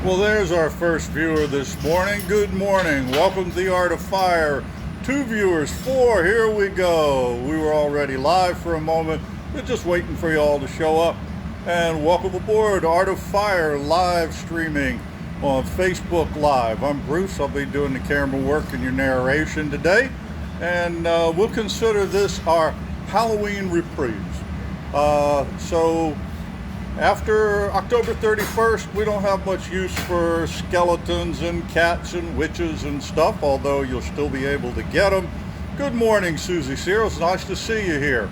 Well, there's our first viewer this morning. Good morning. Welcome to the Art of Fire. 2 viewers, 4. Here we go. We were already live for a moment. We're just waiting for you all to show up. And welcome aboard Art of Fire live streaming on Facebook Live. I'm Bruce. I'll be doing the camera work and your narration today. And we'll consider this our Halloween reprise. So after October 31st, we don't have much use for skeletons and cats and witches and stuff, although you'll still be able to get them. Good morning, Susie Sear. It's nice to see you here.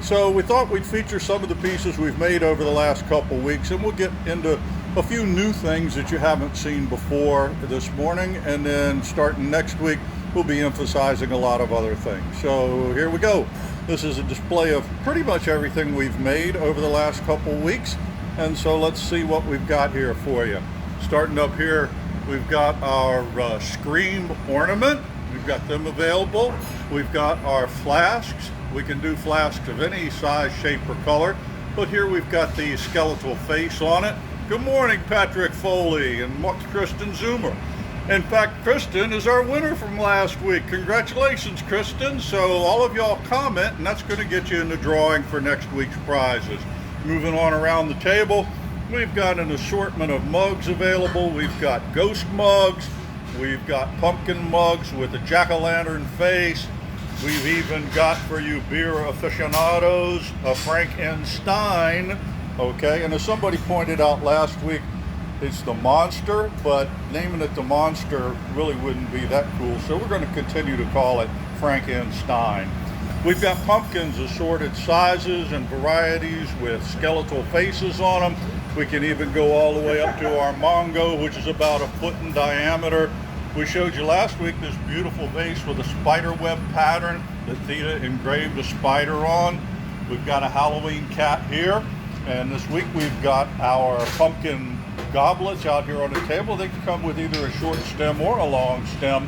So we thought we'd feature some of the pieces we've made over the last couple weeks, and we'll get into a few new things that you haven't seen before this morning, and then starting next week, we'll be emphasizing a lot of other things. So here we go. This is a display of pretty much everything we've made over the last couple weeks. And so let's see what we've got here for you. Starting up here, we've got our Scream ornament. We've got them available. We've got our flasks. We can do flasks of any size, shape, or color. But here we've got the skeletal face on it. Good morning, Patrick Foley and Kristen Zoomer. In fact, Kristen is our winner from last week. Congratulations, Kristen. So all of y'all comment, and that's going to get you in the drawing for next week's prizes. Moving on around the table, we've got an assortment of mugs available. We've got ghost mugs. We've got pumpkin mugs with a jack-o'-lantern face. We've even got, for you beer aficionados, a Frankenstein. Okay, and as somebody pointed out last week, it's the Monster, but naming it the Monster really wouldn't be that cool, so we're going to continue to call it Frankenstein. We've got pumpkins assorted sizes and varieties with skeletal faces on them. We can even go all the way up to our Mongo, which is about 1 foot in diameter. We showed you last week this beautiful vase with a spider web pattern that Theta engraved a spider on. We've got a Halloween cat here, and this week we've got our pumpkin goblets out here on the table. They can come with either a short stem or a long stem.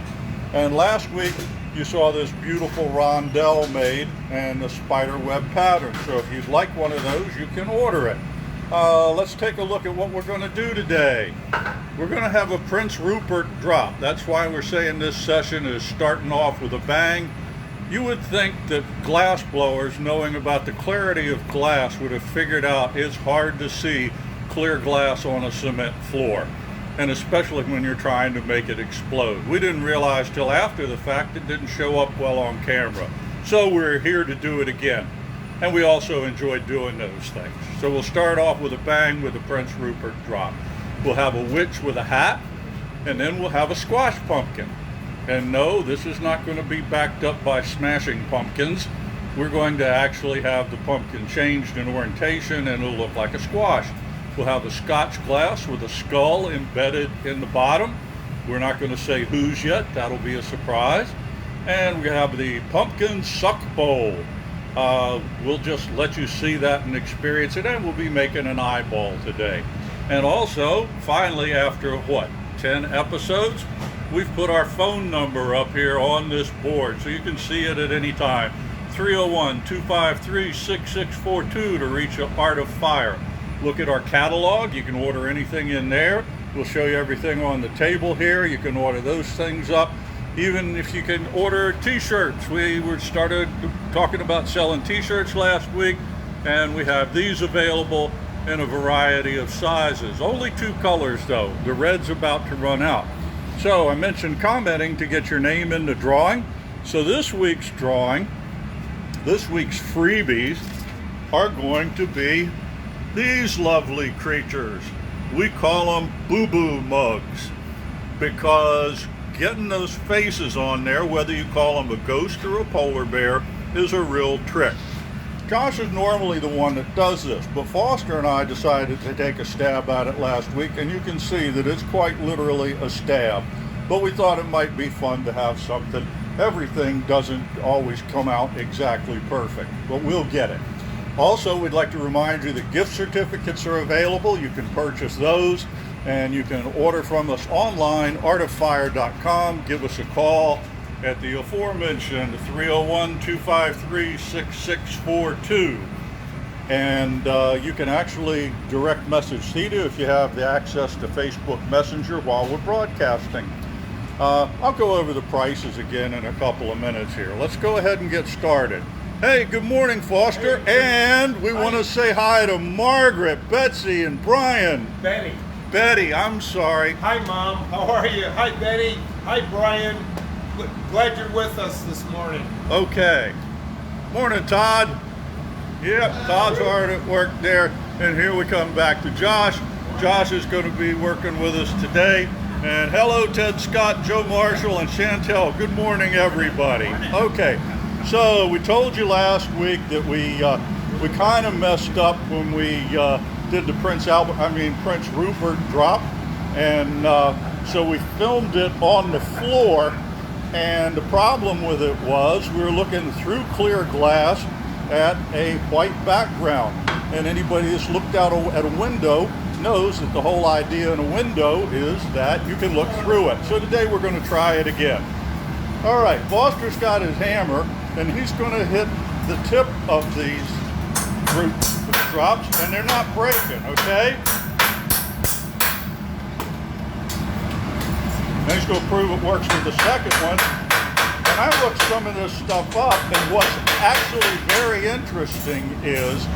And last week you saw this beautiful rondelle made and the spider web pattern. So if you'd like one of those, you can order it. Let's take a look at what we're going to do today. We're going to have a Prince Rupert drop. That's why we're saying this session is starting off with a bang. You would think that glass blowers, knowing about the clarity of glass, would have figured out it's hard to see clear glass on a cement floor, and especially when you're trying to make it explode. We didn't realize till after the fact it didn't show up well on camera. So we're here to do it again. And we also enjoyed doing those things. So we'll start off with a bang with the Prince Rupert drop. We'll have a witch with a hat, and then we'll have a squash pumpkin. And no, this is not going to be backed up by smashing pumpkins. We're going to actually have the pumpkin changed in orientation, and it'll look like a squash. We'll have a scotch glass with a skull embedded in the bottom. We're not going to say whose yet. That'll be a surprise. And we have the pumpkin suck bowl. We'll just let you see that and experience it, and we'll be making an eyeball today. And also, finally, after 10 episodes, we've put our phone number up here on this board so you can see it at any time. 301-253-6642 to reach Art of Fire. Look at our catalog. You can order anything in there. We'll show you everything on the table here. You can order those things up. Even if you can order t-shirts. We started talking about selling t-shirts last week, and we have these available in a variety of sizes. Only 2 colors though. The red's about to run out. So I mentioned commenting to get your name in the drawing. So this week's drawing, this week's freebies are going to be these lovely creatures. We call them boo-boo mugs because getting those faces on there, whether you call them a ghost or a polar bear, is a real trick. Josh is normally the one that does this, but Foster and I decided to take a stab at it last week, and you can see that it's quite literally a stab. But we thought it might be fun to have something. Everything doesn't always come out exactly perfect, but we'll get it. Also, we'd like to remind you that gift certificates are available. You can purchase those, and you can order from us online, artoffire.com. Give us a call at the aforementioned 301-253-6642. And you can actually direct message Theta if you have the access to Facebook Messenger while we're broadcasting. I'll go over the prices again in a couple of minutes here. Let's go ahead and get started. Hey, good morning, Foster. And we want to say hi to Margaret, Betsy, and Brian. Betty, I'm sorry. Hi, Mom. How are you? Hi, Betty. Hi, Brian. Glad you're with us this morning. Okay. Morning, Todd. Yep, Todd's hard at work there. And here we come back to Josh. Josh is going to be working with us today. And hello, Ted Scott, Joe Marshall, and Chantel. Good morning, everybody. Okay, so we told you last week that we kind of messed up when we did the Prince Rupert drop, and so we filmed it on the floor. And the problem with it was we were looking through clear glass at a white background, and anybody that's looked out at a window knows that the whole idea in a window is that you can look through it. So today we're going to try it again. All right, Foster's got his hammer, and he's going to hit the tip of these root drops, and they're not breaking, okay? And he's going to prove it works with the second one. And I looked some of this stuff up, and what's actually very interesting is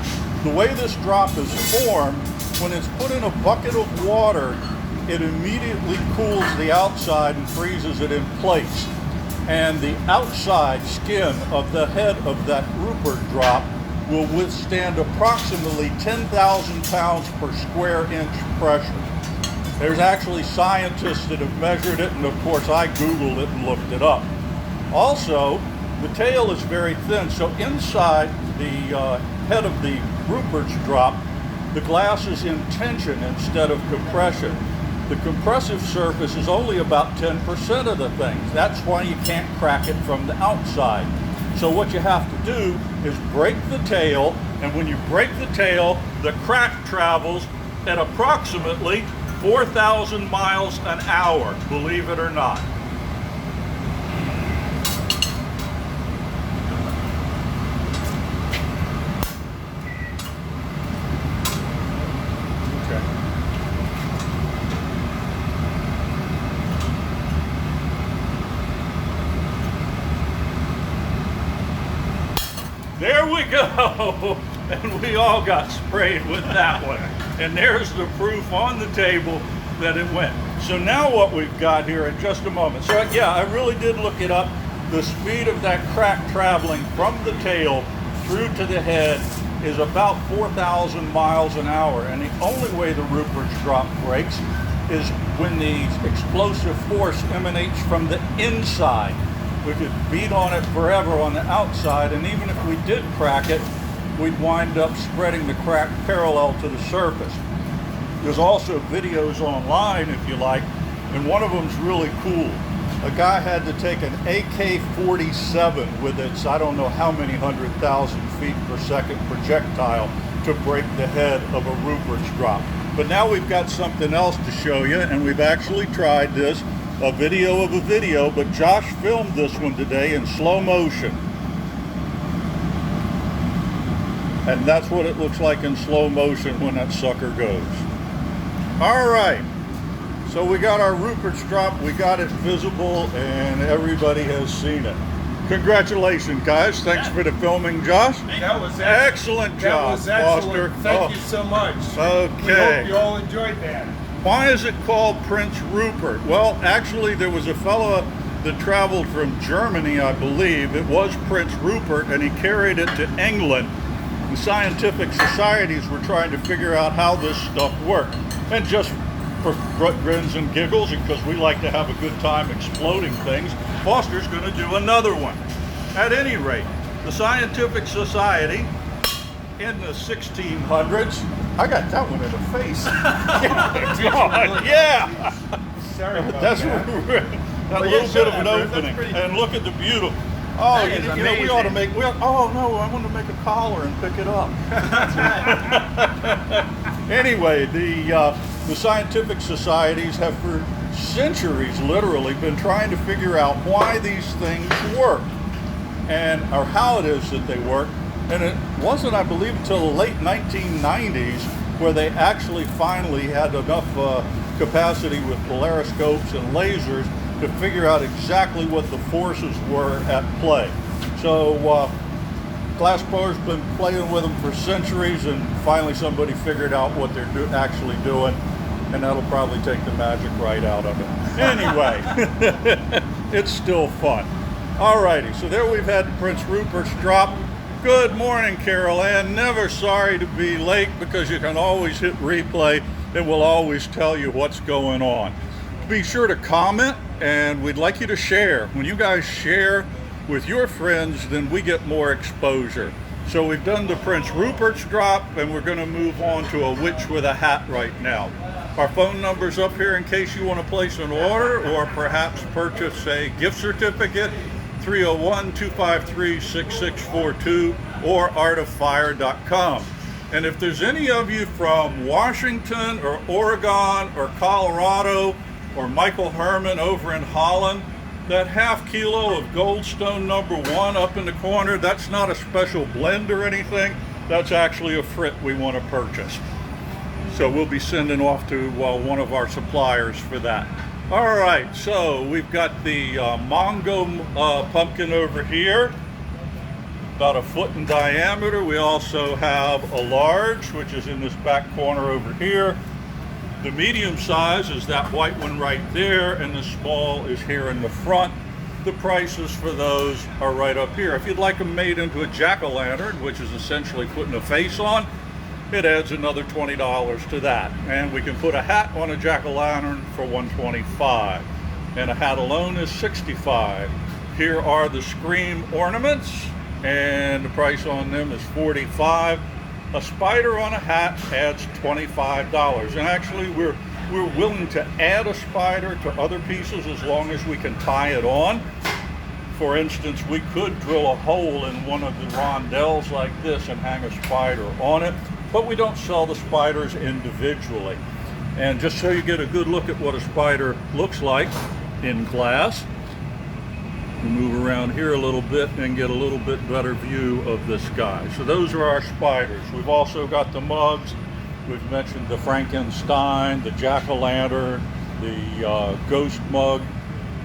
the way this drop is formed. When it's put in a bucket of water, it immediately cools the outside and freezes it in place. And the outside skin of the head of that Rupert drop will withstand approximately 10,000 pounds per square inch pressure. There's actually scientists that have measured it, and of course I Googled it and looked it up. Also, the tail is very thin, so inside the head of the Rupert's drop, the glass is in tension instead of compression. The compressive surface is only about 10% of the things. That's why you can't crack it from the outside. So what you have to do is break the tail, and when you break the tail, the crack travels at approximately 4,000 miles an hour, believe it or not. There we go, and we all got sprayed with that one. And there's the proof on the table that it went. So now what we've got here in just a moment. So yeah, I really did look it up. The speed of that crack traveling from the tail through to the head is about 4,000 miles an hour. And the only way the Rupert's drop breaks is when the explosive force emanates from the inside. We could beat on it forever on the outside, and even if we did crack it, we'd wind up spreading the crack parallel to the surface. There's also videos online, if you like, and one of them's really cool. A guy had to take an AK-47 with its, I don't know how many 100,000 feet per second projectile to break the head of a Rupert's drop. But now we've got something else to show you, and we've actually tried this. A video of a video, but Josh filmed this one today in slow motion. And that's what it looks like in slow motion when that sucker goes. All right, so we got our Rupert's drop, we got it visible, and everybody has seen it. Congratulations, guys. Thanks for the filming, Josh. That was excellent job, Foster. Thank you so much. Okay. We hope you all enjoyed that. Why is it called Prince Rupert? Well, actually, there was a fellow that traveled from Germany, I believe. It was Prince Rupert, and he carried it to England. The scientific societies were trying to figure out how this stuff worked. And just for grins and giggles, and because we like to have a good time exploding things, Foster's going to do another one. At any rate, the scientific society in the 1600s, I got that one in the face. Yeah. Sorry about That's that. a little bit of an opening. And look at the beautiful. Oh, you know, we ought to make. Oh no, I want to make a collar and pick it up. Anyway, the scientific societies have for centuries, literally, been trying to figure out why these things work, or how it is that they work. And it wasn't, I believe, until the late 1990s where they actually finally had enough capacity with polariscopes and lasers to figure out exactly what the forces were at play. So glassblowers been playing with them for centuries, and finally somebody figured out what they're actually doing, and that'll probably take the magic right out of it. Anyway, it's still fun. Alrighty, so there we've had Prince Rupert's drop. Good morning, Carol Ann. Never sorry to be late, because you can always hit replay and we'll always tell you what's going on. Be sure to comment, and we'd like you to share. When you guys share with your friends, then we get more exposure. So we've done the Prince Rupert's drop, and we're going to move on to a witch with a hat right now. Our phone number's up here in case you want to place an order or perhaps purchase a gift certificate. 301-253-6642 or artoffire.com. And if there's any of you from Washington or Oregon or Colorado or Michael Herman over in Holland, that half kilo of Goldstone #1 up in the corner, that's not a special blend or anything. That's actually a frit we want to purchase. So we'll be sending off to one of our suppliers for that. All right, so we've got the Mongo pumpkin over here, about a foot in diameter. We also have a large, which is in this back corner over here. The medium size is that white one right there, and the small is here in the front. The prices for those are right up here. If you'd like them made into a jack-o'-lantern, which is essentially putting a face on, it adds another $20 to that. And we can put a hat on a jack-o'-lantern for $125. And a hat alone is $65. Here are the Scream ornaments, and the price on them is $45. A spider on a hat adds $25. And actually, we're willing to add a spider to other pieces as long as we can tie it on. For instance, we could drill a hole in one of the rondelles like this and hang a spider on it, but we don't sell the spiders individually. And just so you get a good look at what a spider looks like in glass, we'll move around here a little bit and get a little bit better view of this guy. So those are our spiders. We've also got the mugs. We've mentioned the Frankenstein, the jack-o'-lantern, the ghost mug,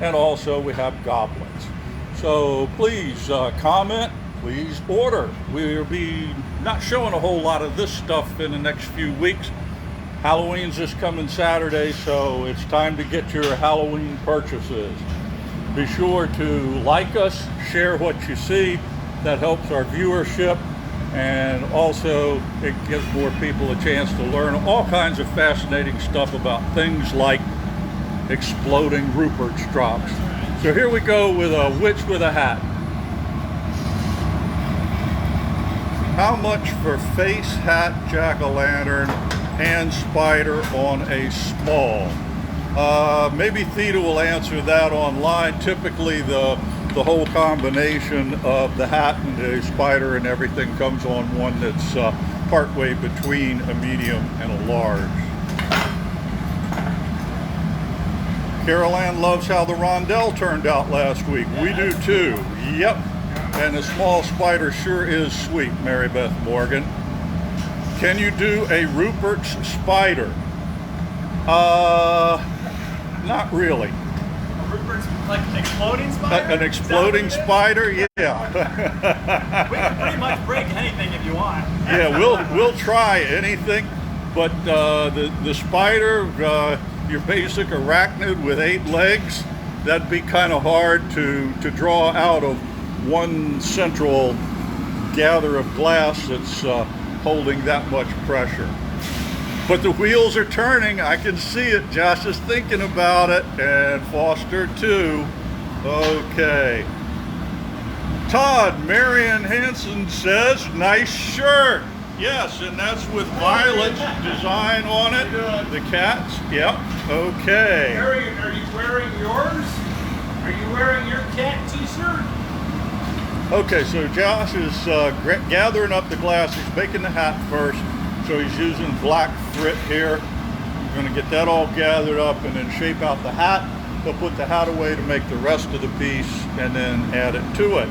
and also we have goblins. So please comment, please order. We'll be not showing a whole lot of this stuff in the next few weeks. Halloween's this coming Saturday, so it's time to get your Halloween purchases. Be sure to like us, share what you see. That helps our viewership, and also it gives more people a chance to learn all kinds of fascinating stuff about things like exploding Rupert's drops. So here we go with a witch with a hat. How much for face, hat, jack-o'-lantern, and spider on a small? Maybe Theta will answer that online. Typically the whole combination of the hat and the spider and everything comes on one that's partway between a medium and a large. Carol Ann loves how the rondelle turned out last week. We do too. Yep. And the small spider sure is sweet, Mary Beth Morgan. Can you do a Rupert's spider? Not really. Rupert's like an exploding spider? An exploding spider? Yeah. We can pretty much break anything if you want. Yeah, we'll try anything, but the spider, your basic arachnid with 8 legs, that'd be kind of hard to draw out of one central gather of glass that's holding that much pressure. But the wheels are turning. I can see it. Josh is thinking about it, and Foster too. Okay. Todd, Marion Hansen says, nice shirt. Yes, and that's with Violet's design on it. The cats. Yep. Okay. Harry, are you wearing yours? Are you wearing your cat t-shirt? Okay, so Josh is gathering up the glass. He's making the hat first. So he's using black frit here. We're going to get that all gathered up and then shape out the hat. He'll put the hat away to make the rest of the piece and then add it to it.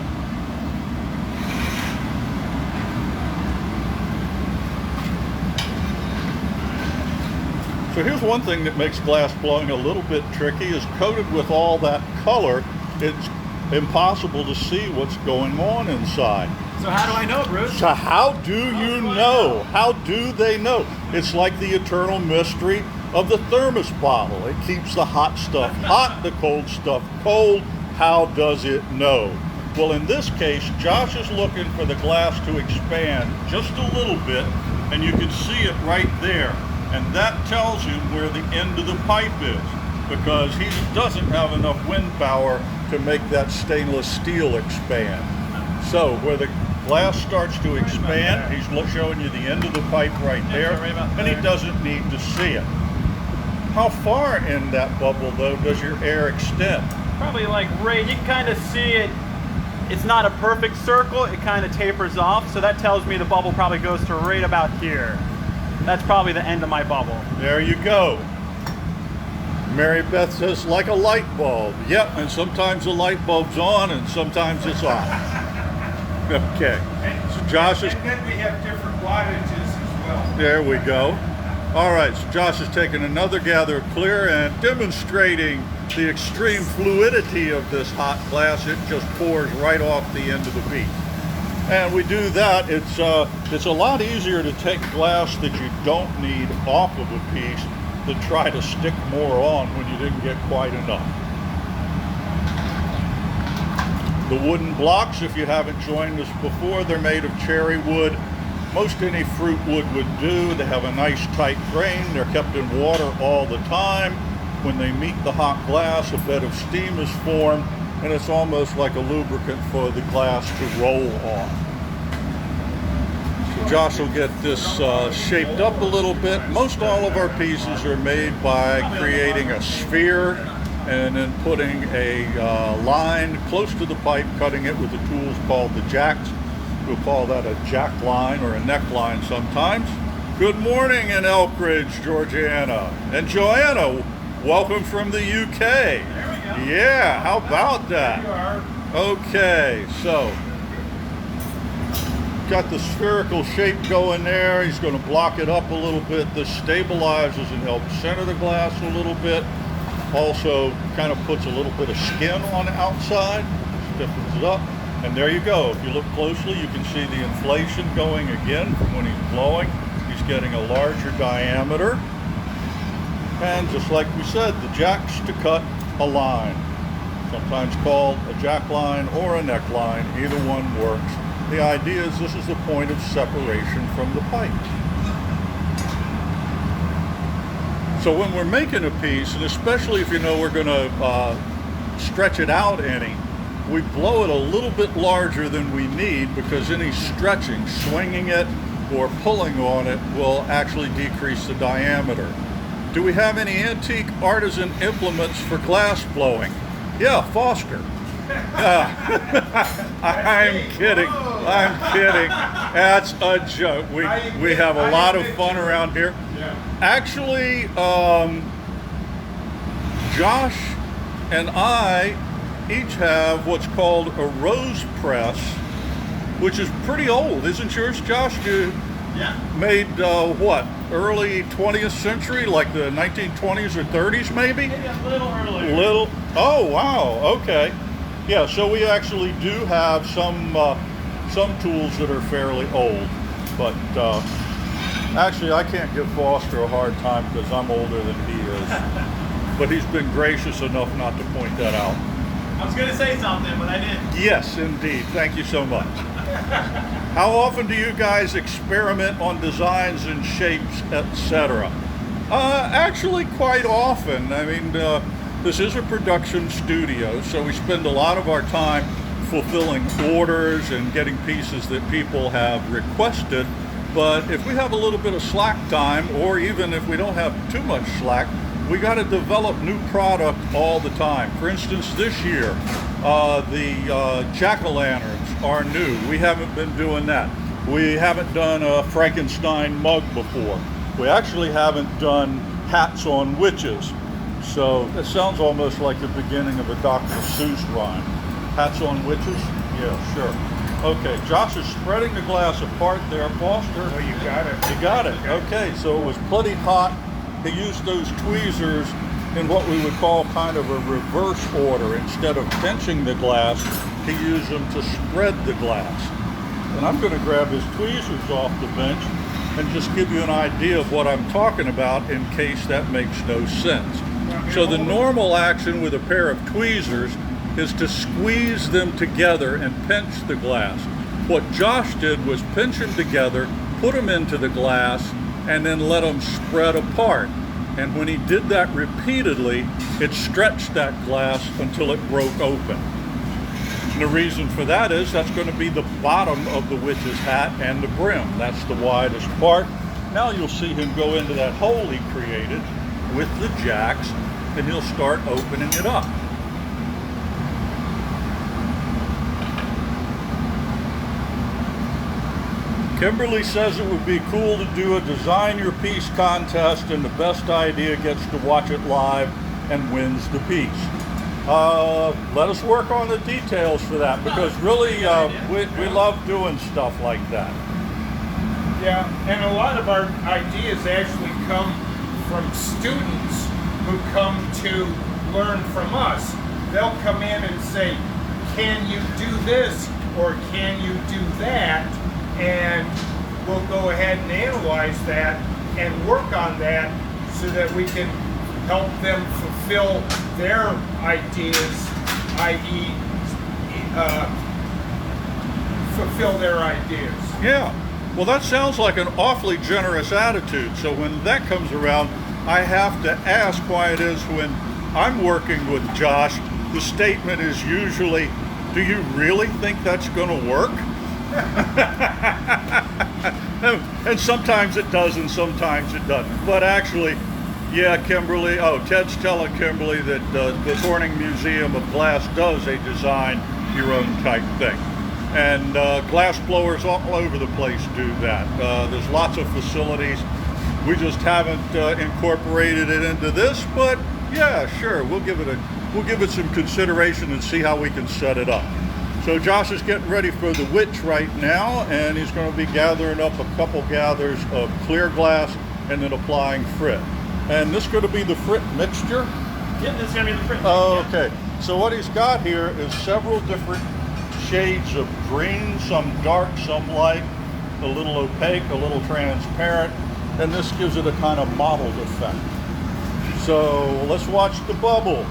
So here's one thing that makes glass blowing a little bit tricky is coated with all that color, it's impossible to see what's going on inside. So how do I know, Bruce? So how do you know? How do they know? It's like the eternal mystery of the thermos bottle. It keeps the hot stuff hot, the cold stuff cold. How does it know? Well, in this case, Josh is looking for the glass to expand just a little bit, and you can see it right there. And that tells him where the end of the pipe is, because he doesn't have enough wind power to make that stainless steel expand. So where the glass starts to expand, he's showing you the end of the pipe right there, and he doesn't need to see it. How far in that bubble, though, does your air extend? Probably like right, you can kind of see it. It's not a perfect circle, it kind of tapers off, so that tells me the bubble probably goes to right about here. That's probably the end of my bubble. There you go. Mary Beth says, like a light bulb. Yep, and sometimes the light bulb's on and sometimes it's off. Okay. So Josh is... And then we have different wattages as well. There we go. All right, so Josh is taking another gather of clear and demonstrating the extreme fluidity of this hot glass. It just pours right off the end of the piece. And we do that, it's a lot easier to take glass that you don't need off of a piece than try to stick more on when you didn't get quite enough. The wooden blocks, if you haven't joined us before, they're made of cherry wood. Most any fruit wood would do. They have a nice tight grain. They're kept in water all the time. When they meet the hot glass, a bed of steam is formed, and it's almost like a lubricant for the glass to roll on. So Josh will get this shaped up a little bit. Most all of our pieces are made by creating a sphere and then putting a line close to the pipe, cutting it with the tools called the jacks. We'll call that a jack line or a neckline sometimes. Good morning in Elkridge, Georgiana. And Joanna, welcome from the UK. There we go. Yeah, how about that? Okay, so got the spherical shape going there. He's going to block it up a little bit. This stabilizes and helps center the glass a little bit. Also kind of puts a little bit of skin on the outside, stiffens it up. And there you go. If you look closely, you can see the inflation going again from when he's blowing. He's getting a larger diameter. And just like we said, the jack's to cut a line, sometimes called a jack line or a neckline. Either one works. The idea is this is the point of separation from the pipe. So when we're making a piece, and especially if you know we're going to stretch it out any, we blow it a little bit larger than we need, because any stretching, swinging it, or pulling on it will actually decrease the diameter. Do we have any antique artisan implements for glass blowing? Yeah, Foster. I'm kidding. I'm kidding. That's a joke. We have a lot of fun around here. Actually, Josh and I each have what's called a rose press, which is pretty old. Isn't yours, Josh? You made what? Early 20th century, like the 1920s or 30s maybe? Maybe a little earlier. Little? Oh, wow. Okay. Yeah, so we actually do have some tools that are fairly old, but actually I can't give Foster a hard time because I'm older than he is. But he's been gracious enough not to point that out. I was going to say something, but I didn't. Yes, indeed. Thank you so much. How often do you guys experiment on designs and shapes, etc.? Actually, quite often. I mean, this is a production studio, so we spend a lot of our time fulfilling orders and getting pieces that people have requested. But if we have a little bit of slack time, or even if we don't have too much slack, we got to develop new product all the time. For instance, this year, the jack-o'-lanterns are new. We haven't been doing that. We haven't done a Frankenstein mug before. We actually haven't done hats on witches. So it sounds almost like the beginning of a Dr. Seuss rhyme. Hats on witches? Yeah, sure. Okay, Josh is spreading the glass apart there, Foster. Oh, you got it. You got it. Okay, so it was plenty hot. he used those tweezers in what we would call kind of a reverse order. Instead of pinching the glass, he used them to spread the glass. And I'm going to grab his tweezers off the bench and just give you an idea of what I'm talking about in case that makes no sense. So the normal action with a pair of tweezers is to squeeze them together and pinch the glass. What Josh did was pinch them together, put them into the glass, and then let them spread apart. And when he did that repeatedly, it stretched that glass until it broke open. And the reason for that is that's going to be the bottom of the witch's hat and the brim. That's the widest part. Now you'll see him go into that hole he created with the jacks, and he'll start opening it up. Kimberly says it would be cool to do a design your piece contest, and the best idea gets to watch it live and wins the piece. Let us work on the details for that, because really we love doing stuff like that. Yeah, and a lot of our ideas actually come from students who come to learn from us. They'll come in and say, can you do this or can you do that? And we'll go ahead and analyze that and work on that so that we can help them fulfill their ideas, i.e. fulfill their ideas. Yeah, well, that sounds like an awfully generous attitude. So when that comes around, I have to ask why it is when I'm working with Josh, the statement is usually, do you really think that's going to work? And sometimes it does and sometimes it doesn't. But actually, yeah, Kimberly, Ted's telling Kimberly that the Corning Museum of Glass does a design your own type thing. And glass blowers all over the place do that. There's lots of facilities. We just haven't incorporated it into this, but yeah, sure, we'll give it some consideration and see how we can set it up. So Josh is getting ready for the witch right now, and he's going to be gathering up a couple gathers of clear glass and then applying frit. And this is going to be the frit mixture? Yep, this is going to be the frit. Oh, okay. So what he's got here is several different shades of green, some dark, some light, a little opaque, a little transparent, and this gives it a kind of mottled effect. So let's watch the bubble.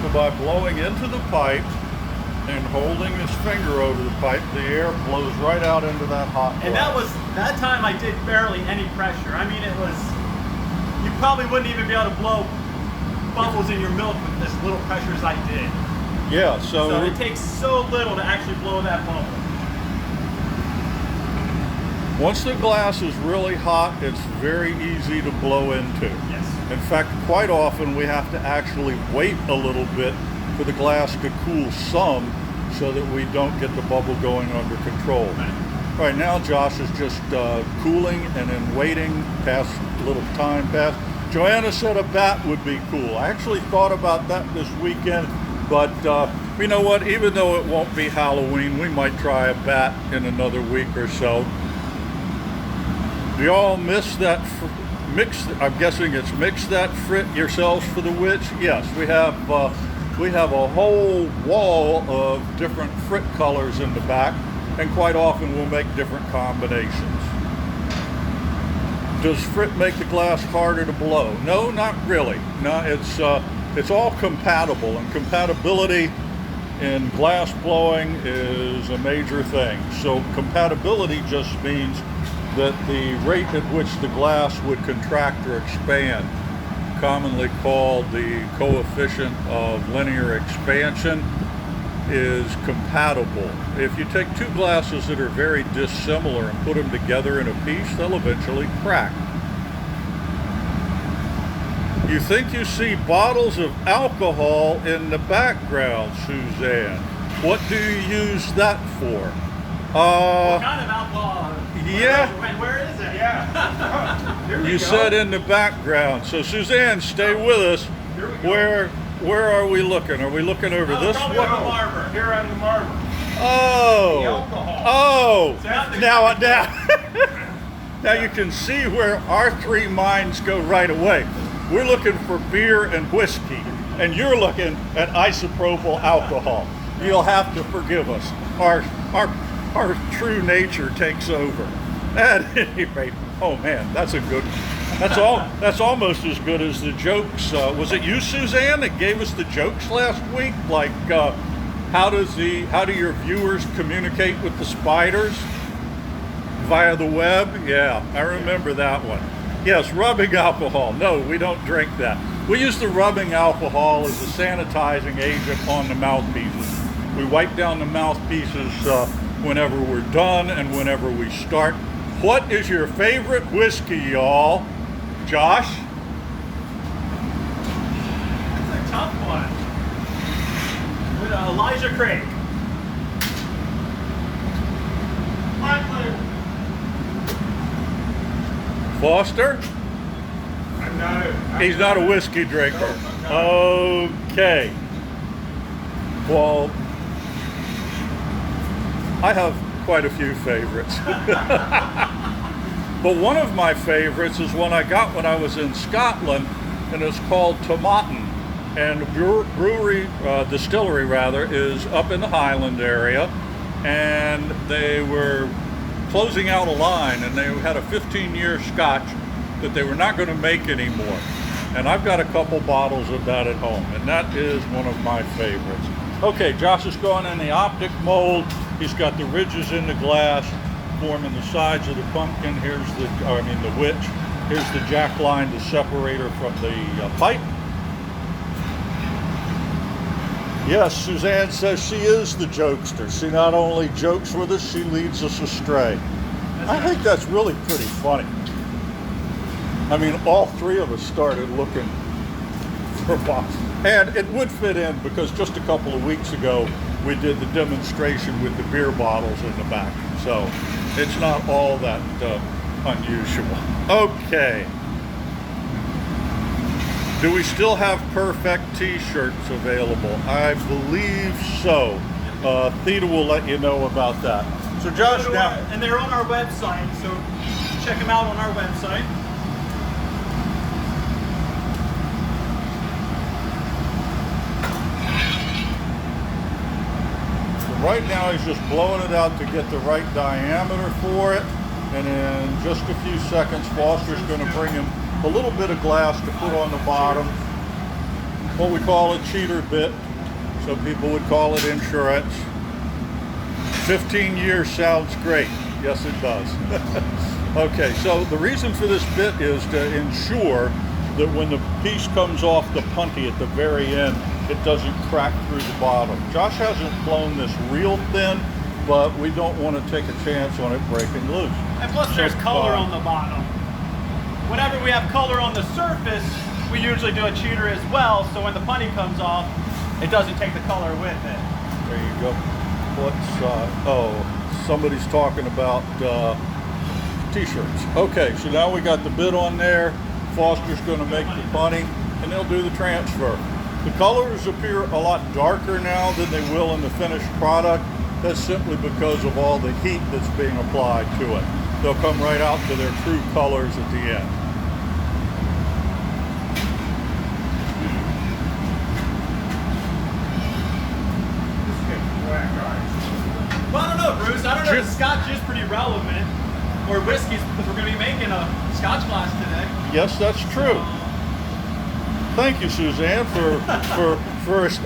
So by blowing into the pipe and holding his finger over the pipe, the air blows right out into that hot glass. And that time I did barely any pressure. I mean, it was, you probably wouldn't even be able to blow bubbles in your milk with as little pressure as I did. Yeah, so it takes so little to actually blow that bubble. Once the glass is really hot, it's very easy to blow into. Yes. In fact, quite often we have to actually wait a little bit for the glass to cool some so that we don't get the bubble going under control. Right now, Josh is just cooling and then waiting, past a little time past. Joanna said a bat would be cool. I actually thought about that this weekend, but you know what? Even though it won't be Halloween, we might try a bat in another week or so. Do y'all miss that mix? I'm guessing it's mix that frit yourselves for the witch. Yes, we have a whole wall of different frit colors in the back, and quite often we'll make different combinations. Does frit make the glass harder to blow? No, not really. No, it's all compatible, and compatibility in glass blowing is a major thing. So compatibility just means that the rate at which the glass would contract or expand, commonly called the coefficient of linear expansion, is compatible. If you take two glasses that are very dissimilar and put them together in a piece, they'll eventually crack. You think you see bottles of alcohol in the background, Suzanne. What do you use that for? What kind of alcohol? Yeah. Where is it? Yeah. You said in the background. So Suzanne, stay with us. Where are we looking? Are we looking over this way? Here on the marble. Oh. The alcohol. Oh. So Now. Now you can see where our three minds go right away. We're looking for beer and whiskey, and you're looking at isopropyl alcohol. You'll have to forgive us. Our true nature takes over. At any rate, oh man, that's a good one. That's almost as good as the jokes. Was it you, Suzanne, that gave us the jokes last week? Like, how do your viewers communicate with the spiders? Via the web? Yeah, I remember that one. Yes, rubbing alcohol. No, we don't drink that. We use the rubbing alcohol as a sanitizing agent on the mouthpieces. We wipe down the mouthpieces whenever we're done and whenever we start. What is your favorite whiskey, y'all? Josh? That's a tough one. With Elijah Craig. Foster? I'm He's not a whiskey drinker. Okay. Well, I have quite a few favorites. But one of my favorites is one I got when I was in Scotland, and it's called Tomatin. And the distillery is up in the Highland area, and they were closing out a line, and they had a 15-year scotch that they were not going to make anymore. And I've got a couple bottles of that at home, and that is one of my favorites. Okay, Josh is going in the optic mold. He's got the ridges in the glass, forming the sides of the pumpkin. Here's the witch. Here's the jack line, the separator from the pipe. Yes, Suzanne says she is the jokester. She not only jokes with us, she leads us astray. I think that's really pretty funny. I mean, all three of us started looking for a box. And it would fit in because just a couple of weeks ago, we did the demonstration with the beer bottles in the back. So it's not all that unusual. Okay. Do we still have perfect t-shirts available? I believe so. Theta will let you know about that. So Josh, now... And they're on our website, so check them out on our website. So right now he's just blowing it out to get the right diameter for it. And in just a few seconds, Foster's going to bring him a little bit of glass to put on the bottom, what we call a cheater bit. Some people would call it insurance. 15 years sounds great. Yes, it does. Okay, so the reason for this bit is to ensure that when the piece comes off the punty at the very end, it doesn't crack through the bottom. Josh hasn't blown this real thin, but we don't want to take a chance on it breaking loose. And plus there's color on the bottom. Whenever we have color on the surface, we usually do a cheater as well, so when the punty comes off, it doesn't take the color with it. There you go. Somebody's talking about t-shirts. Okay, so now we got the bid on there. Foster's going to make the punting, and they'll do the transfer. The colors appear a lot darker now than they will in the finished product. That's simply because of all the heat that's being applied to it. They'll come right out to their true colors at the end. Well, I don't know, Bruce. I don't know if scotch is pretty relevant, or whiskeys, because we're going to be making a scotch glass today. Yes, that's true. Thank you, Suzanne, for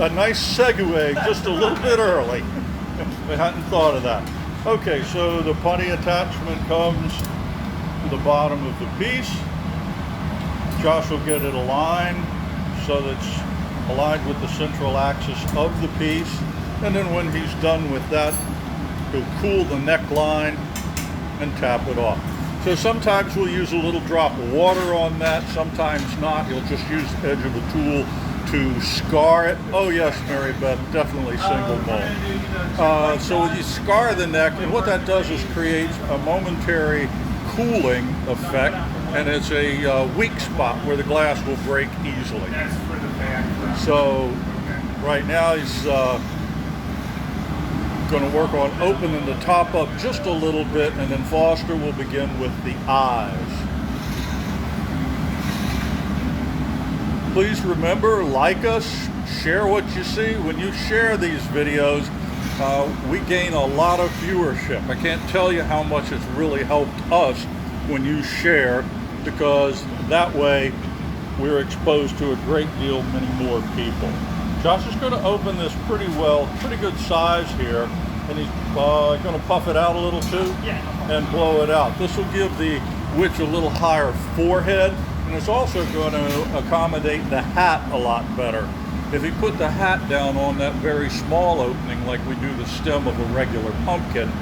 a nice segue just a little bit early. I hadn't thought of that. Okay, so the punty attachment comes to the bottom of the piece. Josh will get it aligned so that it's aligned with the central axis of the piece. And then when he's done with that, he'll cool the neckline and tap it off. So sometimes we'll use a little drop of water on that, sometimes not. He'll just use the edge of the tool to scar it. Oh yes, Mary Beth, definitely single mold. So you scar the neck, and what that does is creates a momentary cooling effect, and it's a weak spot where the glass will break easily. That's for the background. So right now he's Going to work on opening the top up just a little bit, and then Foster will begin with the eyes. Please remember, like us, share what you see. When you share these videos, we gain a lot of viewership. I can't tell you how much it's really helped us when you share, because that way we're exposed to a great deal many more people. Josh is going to open this pretty good size here, and he's going to puff it out a little too, and blow it out. This will give the witch a little higher forehead, and it's also going to accommodate the hat a lot better. If he put the hat down on that very small opening like we do the stem of a regular pumpkin,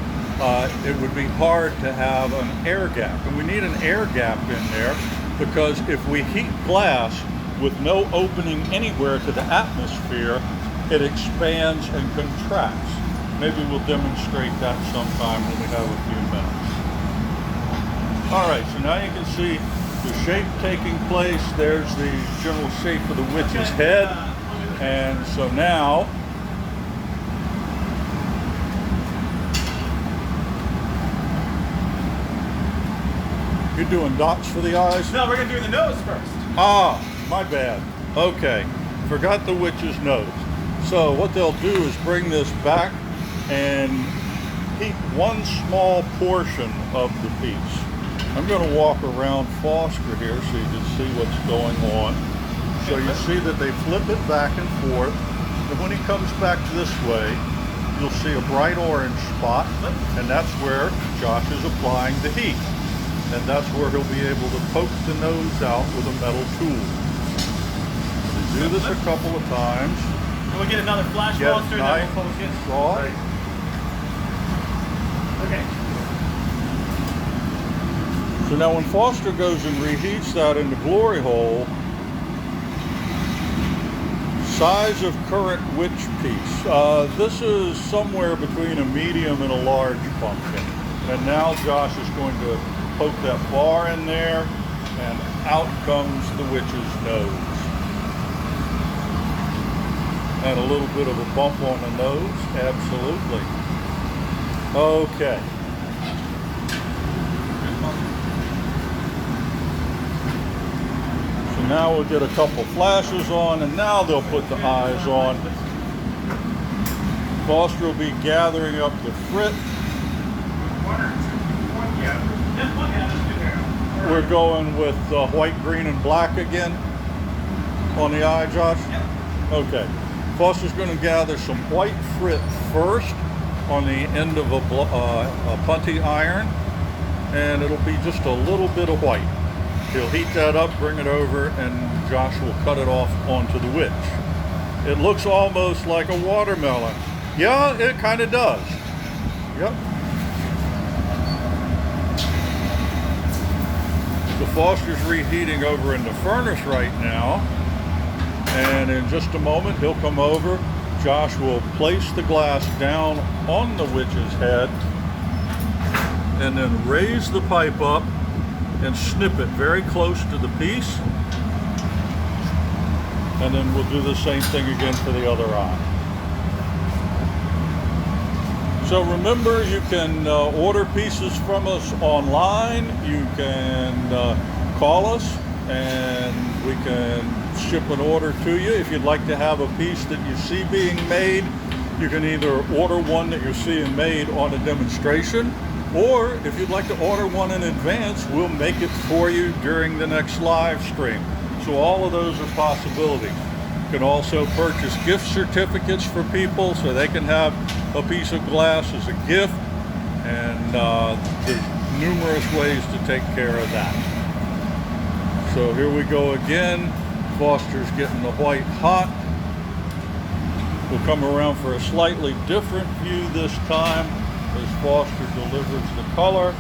it would be hard to have an air gap. And we need an air gap in there, because if we heat glass with no opening anywhere to the atmosphere, it expands and contracts. Maybe we'll demonstrate that sometime when we have a few minutes. All right, so now you can see the shape taking place. There's the general shape of the witch's head. And so now, you're doing dots for the eyes? No, we're going to do the nose first. Ah, my bad. Okay, forgot the witch's nose. So what they'll do is bring this back and heat one small portion of the piece. I'm going to walk around Foster here so you can see what's going on. So you see that they flip it back and forth, and when he comes back this way, you'll see a bright orange spot, and that's where Josh is applying the heat. And that's where he'll be able to poke the nose out with a metal tool. So do this a couple of times. And we'll get another flash Get monster and nice, then we'll focus. draw. Right. Okay. So now when Foster goes and reheats that in the glory hole, size of current witch piece. This is somewhere between a medium and a large pumpkin. And now Josh is going to poke that bar in there, and out comes the witch's nose. And a little bit of a bump on the nose, absolutely. Okay. So now we'll get a couple flashes on, and now they'll put the eyes on. Foster will be gathering up the frit. We're going with white, green, and black again on the eye, Josh? Okay. Foster's going to gather some white frit first on the end of a punty iron, and it'll be just a little bit of white. He'll heat that up, bring it over, and Josh will cut it off onto the witch. It looks almost like a watermelon. Yeah, it kind of does. Yep. The Foster's reheating over in the furnace right now, and in just a moment he'll come over. Josh will place the glass down on the witch's head and then raise the pipe up and snip it very close to the piece, and then we'll do the same thing again for the other eye. So remember, you can order pieces from us online. You can call us and we can ship an order to you. If you'd like to have a piece that you see being made, you can either order one that you're seeing made on a demonstration, or if you'd like to order one in advance, we'll make it for you during the next live stream. So all of those are possibilities. You can also purchase gift certificates for people so they can have a piece of glass as a gift, and there's numerous ways to take care of that. So here we go again. Foster's getting the white hot. We'll come around for a slightly different view this time as Foster delivers the color.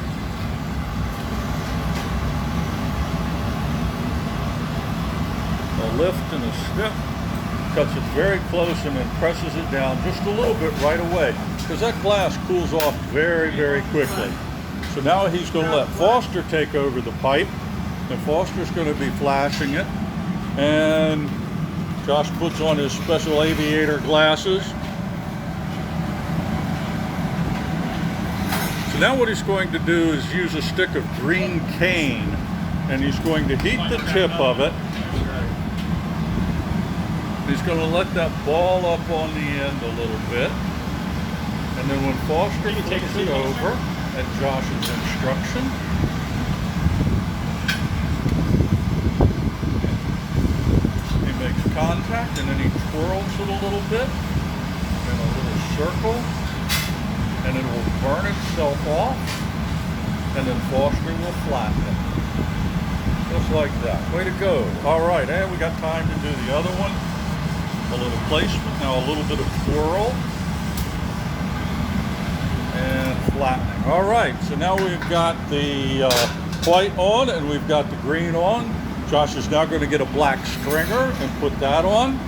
A lift and a snip. Cuts it very close and then presses it down just a little bit right away, because that glass cools off very, very quickly. So now he's going to let Foster take over the pipe, and Foster's going to be flashing it. And Josh puts on his special aviator glasses. Now what he's going to do is use a stick of green cane, and he's going to heat the tip of it. He's going to let that ball up on the end a little bit. And then when Foster flips it over at Josh's instruction, he makes contact, and then he twirls it a little bit in a little circle, and it will burn itself off, and then Foster will flatten it. Just like that. Way to go. All right, and we got time to do the other one. A little placement, now a little bit of twirl, and flattening. All right, so now we've got the white on and we've got the green on. Josh is now going to get a black stringer and put that on.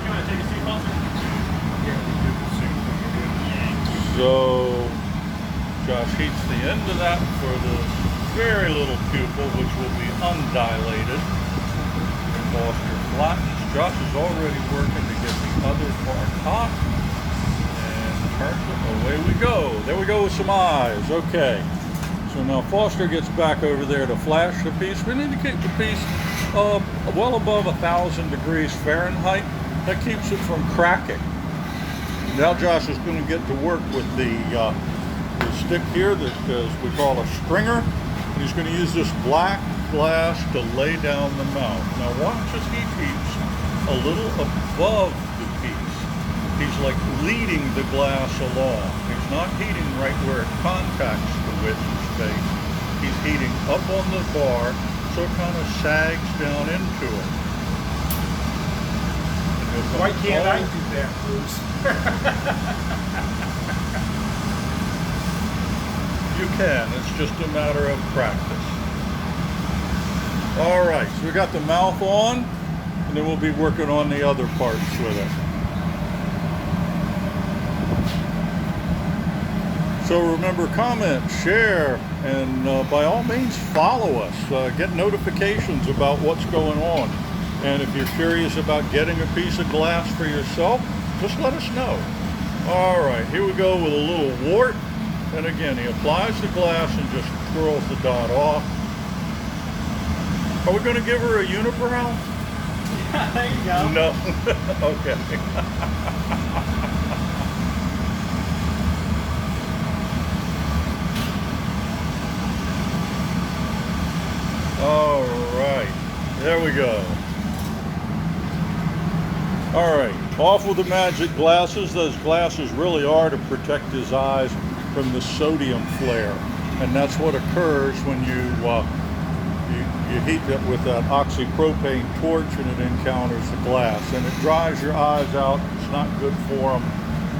You want to take a seat, Foster? So Josh heats the end of that for the very little pupil, which will be undilated. And Foster flattens. Josh is already working to get the other part hot. And turns it. Away we go. There we go with some eyes. Okay. So now Foster gets back over there to flash the piece. We need to keep the piece well above 1,000 degrees Fahrenheit. That keeps it from cracking. Now Josh is going to get to work with the stick here that we call a stringer. And he's going to use this black glass to lay down the mouth. Now watch as he heats a little above the piece. He's like leading the glass along. He's not heating right where it contacts the witch's face. He's heating up on the bar so it kind of sags down into it. Why can't I do that, Bruce? You can. It's just a matter of practice. All right, so we got the mouth on, and then we'll be working on the other parts with it. So remember, comment, share, and by all means follow us. Get notifications about what's going on. And if you're curious about getting a piece of glass for yourself, just let us know. All right, here we go with a little wart. And again, he applies the glass and just twirls the dot off. Are we going to give her a unibrow? Yeah, there you go. No. Okay. All right. There we go. All right. Off with the magic glasses. Those glasses really are to protect his eyes from the sodium flare, and that's what occurs when you heat it with that oxypropane torch and it encounters the glass, and it dries your eyes out. It's not good for them,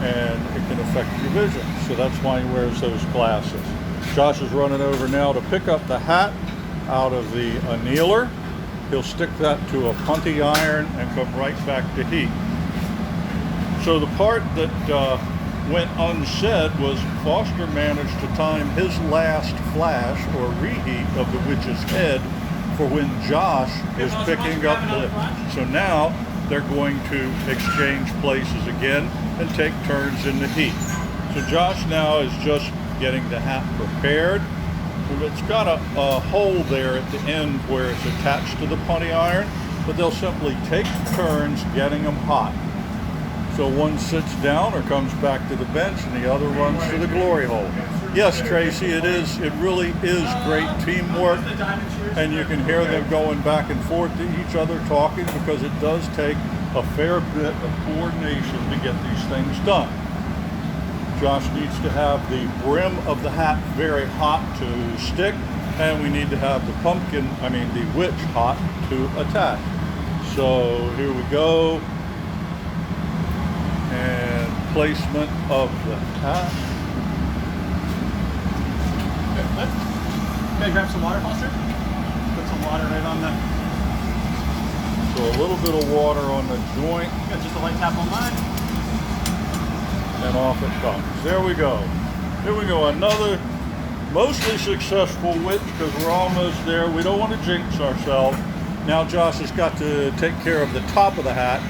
and it can affect your vision. So that's why he wears those glasses. Josh is running over now to pick up the hat out of the annealer. He'll stick that to a punty iron and come right back to heat. So the part that went unsaid was Foster managed to time his last flash or reheat of the witch's head for when Josh is picking up the. So now they're going to exchange places again and take turns in the heat. So Josh now is just getting the hat prepared. It's got a hole there at the end where it's attached to the punty iron, but they'll simply take turns getting them hot. So one sits down or comes back to the bench, and the other runs to the glory hole. Yes, Tracy, it really is great teamwork, and you can hear them going back and forth to each other talking, because it does take a fair bit of coordination to get these things done. Josh needs to have the brim of the hat very hot to stick, and we need to have the witch hot to attach. So here we go. And placement of the hat. Okay, grab some water, Foster. Put some water right on the. So a little bit of water on the joint. Got just a light tap on mine. And off it comes. There we go. Here we go. Another mostly successful witch, because we're almost there. We don't want to jinx ourselves. Now Josh has got to take care of the top of the hat.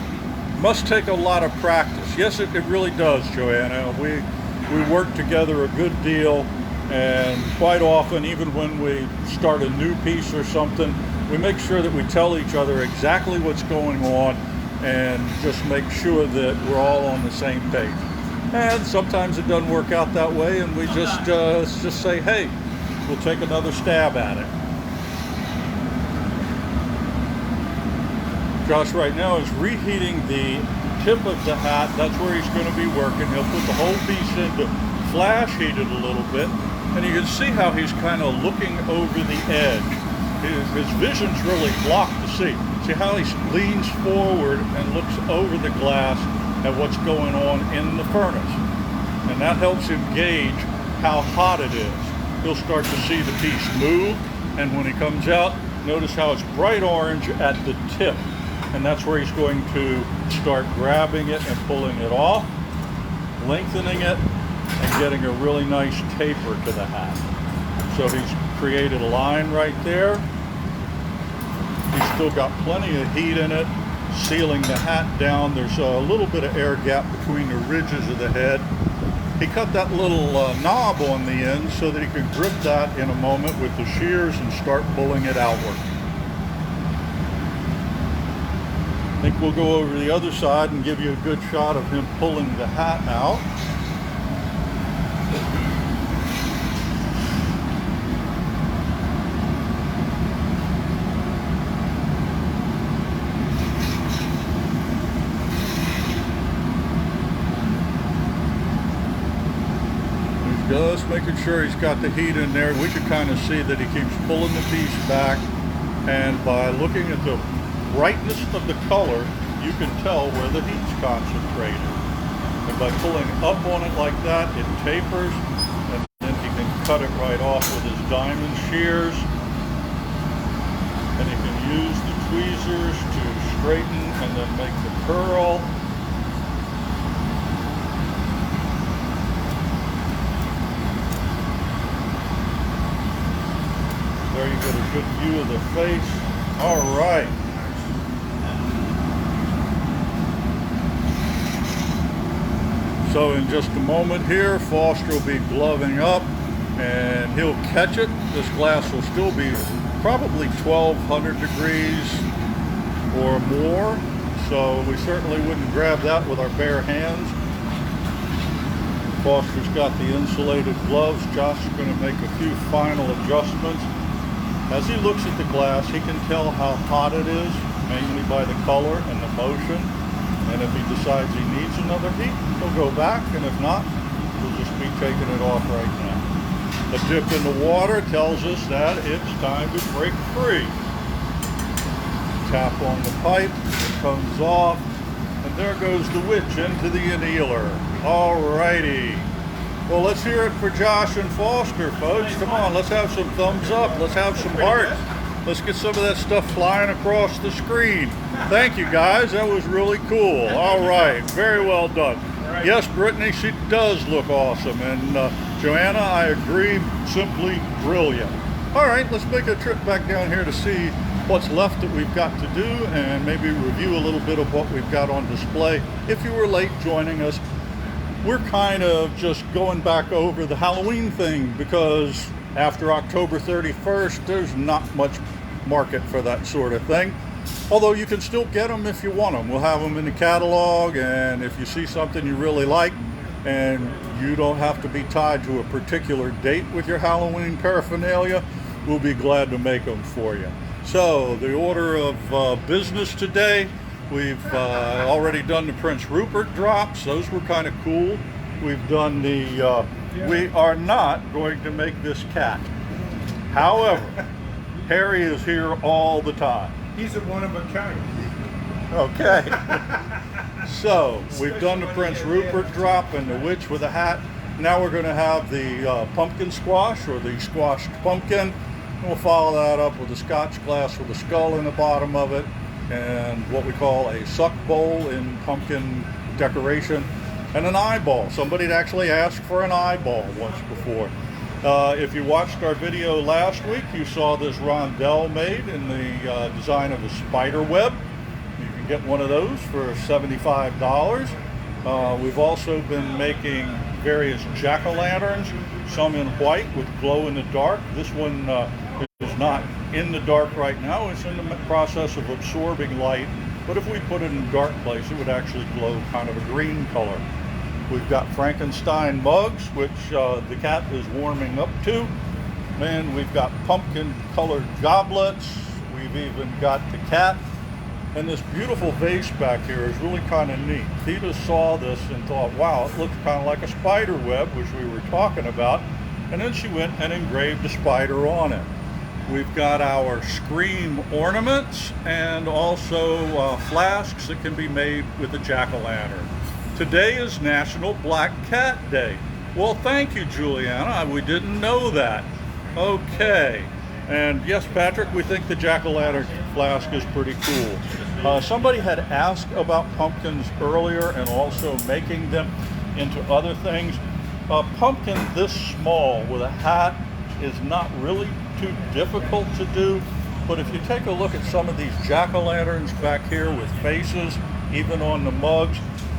Must take a lot of practice. Yes, it really does, Joanna. We work together a good deal, and quite often, even when we start a new piece or something, we make sure that we tell each other exactly what's going on and just make sure that we're all on the same page. And sometimes it doesn't work out that way, and we just say, hey, we'll take another stab at it. Josh right now is reheating the tip of the hat. That's where he's going to be working. He'll put the whole piece into flash heated a little bit, and you can see how he's kind of looking over the edge. His vision's really blocked to see. See how he leans forward and looks over the glass at what's going on in the furnace. And that helps him gauge how hot it is. He'll start to see the piece move, and when he comes out, notice how it's bright orange at the tip. And that's where he's going to start grabbing it and pulling it off, lengthening it, and getting a really nice taper to the hat. So he's created a line right there. He's still got plenty of heat in it, sealing the hat down. There's a little bit of air gap between the ridges of the head. He cut that little knob on the end so that he could grip that in a moment with the shears and start pulling it outward. I think we'll go over to the other side and give you a good shot of him pulling the hat out. He's just making sure he's got the heat in there. We can kind of see that he keeps pulling the piece back, and by looking at the brightness of the color, you can tell where the heat's concentrated. And by pulling up on it like that, it tapers, and then he can cut it right off with his diamond shears. And he can use the tweezers to straighten and then make the curl. There you get a good view of the face. All right. So in just a moment here, Foster will be gloving up and he'll catch it. This glass will still be probably 1200 degrees or more. So we certainly wouldn't grab that with our bare hands. Foster's got the insulated gloves. Josh is going to make a few final adjustments. As he looks at the glass, he can tell how hot it is, mainly by the color and the motion. And if he decides he needs another heat, he'll go back, and if not, we'll just be taking it off right now. The dip in the water tells us that it's time to break free. Tap on the pipe, it comes off, and there goes the witch into the annealer. Alrighty. Well, let's hear it for Josh and Foster, folks. Come on, let's have some thumbs up. Let's have some hearts. Let's get some of that stuff flying across the screen. Thank you, guys. That was really cool. All right. Very well done. Yes, Brittany, she does look awesome. And Joanna, I agree, simply brilliant. All right, let's make a trip back down here to see what's left that we've got to do and maybe review a little bit of what we've got on display. If you were late joining us, we're kind of just going back over the Halloween thing because after October 31st, there's not much market for that sort of thing. Although you can still get them if you want them. We'll have them in the catalog, and if you see something you really like and you don't have to be tied to a particular date with your Halloween paraphernalia, we'll be glad to make them for you. So the order of business today, we've already done the Prince Rupert drops. Those were kind of cool. We've done the we are not going to make this cat. However, Harry is here all the time. He's a one of a kind. Okay. So we've done the Prince Rupert drop and the witch with a hat. Now we're going to have the pumpkin squash, or the squashed pumpkin. And we'll follow that up with a scotch glass with a skull in the bottom of it, and what we call a suck bowl in pumpkin decoration. And an eyeball. Somebody had actually asked for an eyeball once before. If you watched our video last week, you saw this rondelle made in the design of a spider web. You can get one of those for $75. We've also been making various jack-o'-lanterns, some in white with glow in the dark. This one is not in the dark right now. It's in the process of absorbing light, but if we put it in a dark place, it would actually glow kind of a green color. We've got Frankenstein mugs, which the cat is warming up to. And we've got pumpkin-colored goblets. We've even got the cat. And this beautiful vase back here is really kind of neat. Theta saw this and thought, wow, it looks kind of like a spider web, which we were talking about. And then she went and engraved a spider on it. We've got our scream ornaments and also flasks that can be made with a jack-o'-lantern. Today is National Black Cat Day. Well, thank you, Juliana. We didn't know that. Okay. And yes, Patrick, we think the jack-o'-lantern flask is pretty cool. Somebody had asked about pumpkins earlier and also making them into other things. A pumpkin this small with a hat is not really too difficult to do, but if you take a look at some of these jack-o'-lanterns back here with faces, even on the mugs,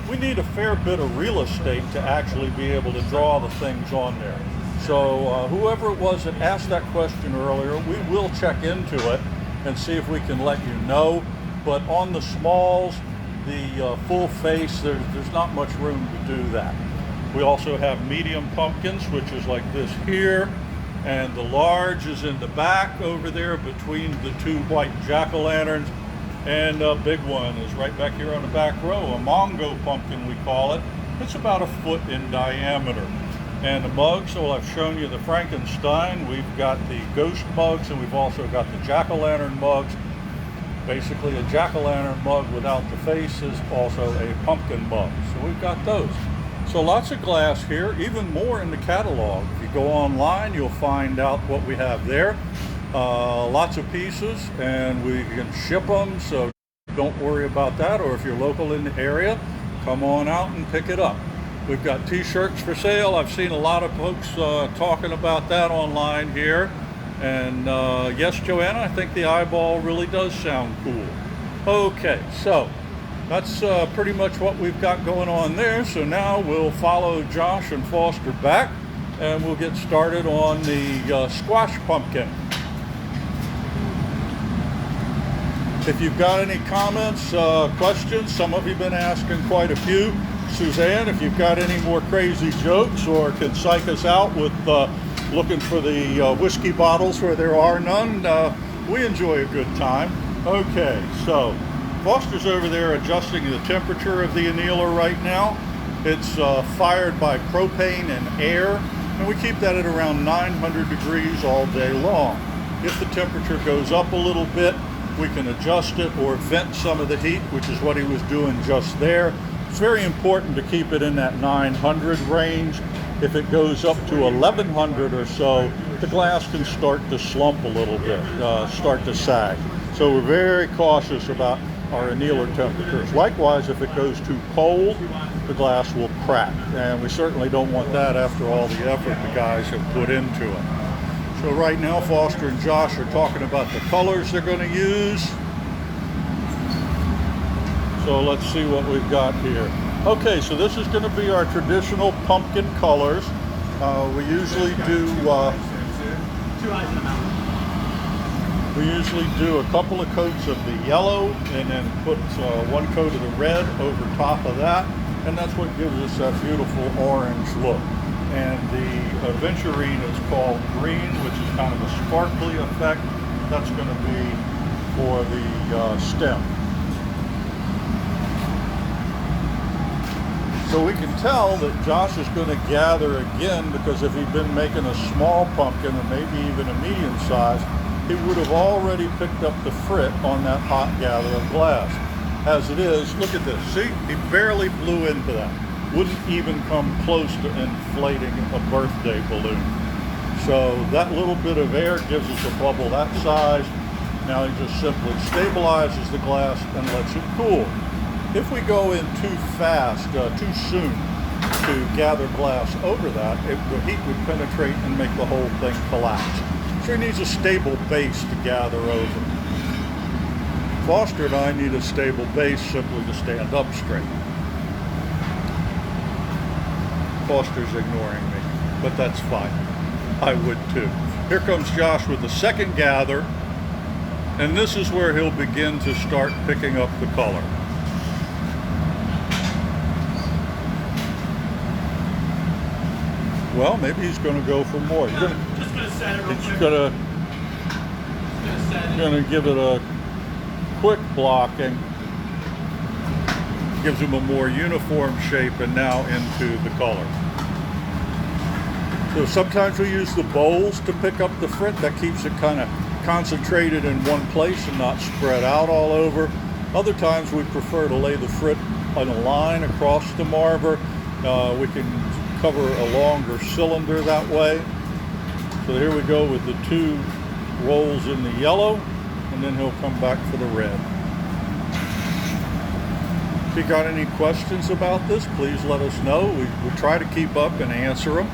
we need a fair bit of real estate to actually be able to draw the things on there. So whoever it was that asked that question earlier, we will check into it and see if we can let you know. But on the smalls, the full face, there's not much room to do that. We also have medium pumpkins, which is like this here, and the large is in the back over there between the two white jack-o'-lanterns, and a big one is right back here on the back row, a Mongo pumpkin we call it. It's about 1 foot in diameter. And the mugs, so I've shown you the Frankenstein, we've got the ghost mugs, and we've also got the jack-o'-lantern mugs. Basically a jack-o'-lantern mug without the face is also a pumpkin mug. So we've got those. So lots of glass here, even more in the catalog. If you go online, you'll find out what we have there. Lots of pieces, and we can ship them, so don't worry about that. Or if you're local in the area, come on out and pick it up. We've got t-shirts for sale. I've seen a lot of folks talking about that online here. And yes, Joanna, I think the eyeball really does sound cool. Okay, so that's pretty much what we've got going on there. So now we'll follow Josh and Foster back, and we'll get started on the squash pumpkin. If you've got any comments, questions, some of you have been asking quite a few. Suzanne, if you've got any more crazy jokes or can psych us out with looking for the whiskey bottles where there are none, we enjoy a good time. Okay, so Foster's over there adjusting the temperature of the annealer right now. It's fired by propane and air, and we keep that at around 900 degrees all day long. If the temperature goes up a little bit, we can adjust it or vent some of the heat, which is what he was doing just there. It's very important to keep it in that 900 range. If it goes up to 1100 or so, the glass can start to slump a little bit, start to sag. So we're very cautious about our annealer temperatures. Likewise, if it goes too cold, the glass will crack. And we certainly don't want that after all the effort the guys have put into it. So right now, Foster and Josh are talking about the colors they're going to use. So let's see what we've got here. Okay, so this is going to be our traditional pumpkin colors. We usually do a couple of coats of the yellow and then put one coat of the red over top of that, and that's what gives us that beautiful orange look. And the aventurine is called green, which is kind of a sparkly effect. That's going to be for the stem. So we can tell that Josh is going to gather again, because if he'd been making a small pumpkin or maybe even a medium size, he would have already picked up the frit on that hot gather of glass. As it is, look at this. See, he barely blew into that. Wouldn't even come close to inflating a birthday balloon. So that little bit of air gives us a bubble that size. Now he just simply stabilizes the glass and lets it cool. If we go in too fast, too soon, to gather glass over that, the heat would penetrate and make the whole thing collapse. So he needs a stable base to gather over. Foster and I need a stable base simply to stand up straight. Foster's ignoring me, but that's fine. I would too. Here comes Josh with the second gather, and this is where he'll begin to start picking up the color. Well, maybe he's going to go for more. Just going to set it real quick. He's going to give it a quick blocking. Gives him a more uniform shape and now into the color. So sometimes we use the bowls to pick up the frit. That keeps it kind of concentrated in one place and not spread out all over. Other times we prefer to lay the frit on a line across the marver. We can cover a longer cylinder that way. So here we go with the 2 rolls in the yellow, and then he'll come back for the red. If you got any questions about this, please let us know. We try to keep up and answer them.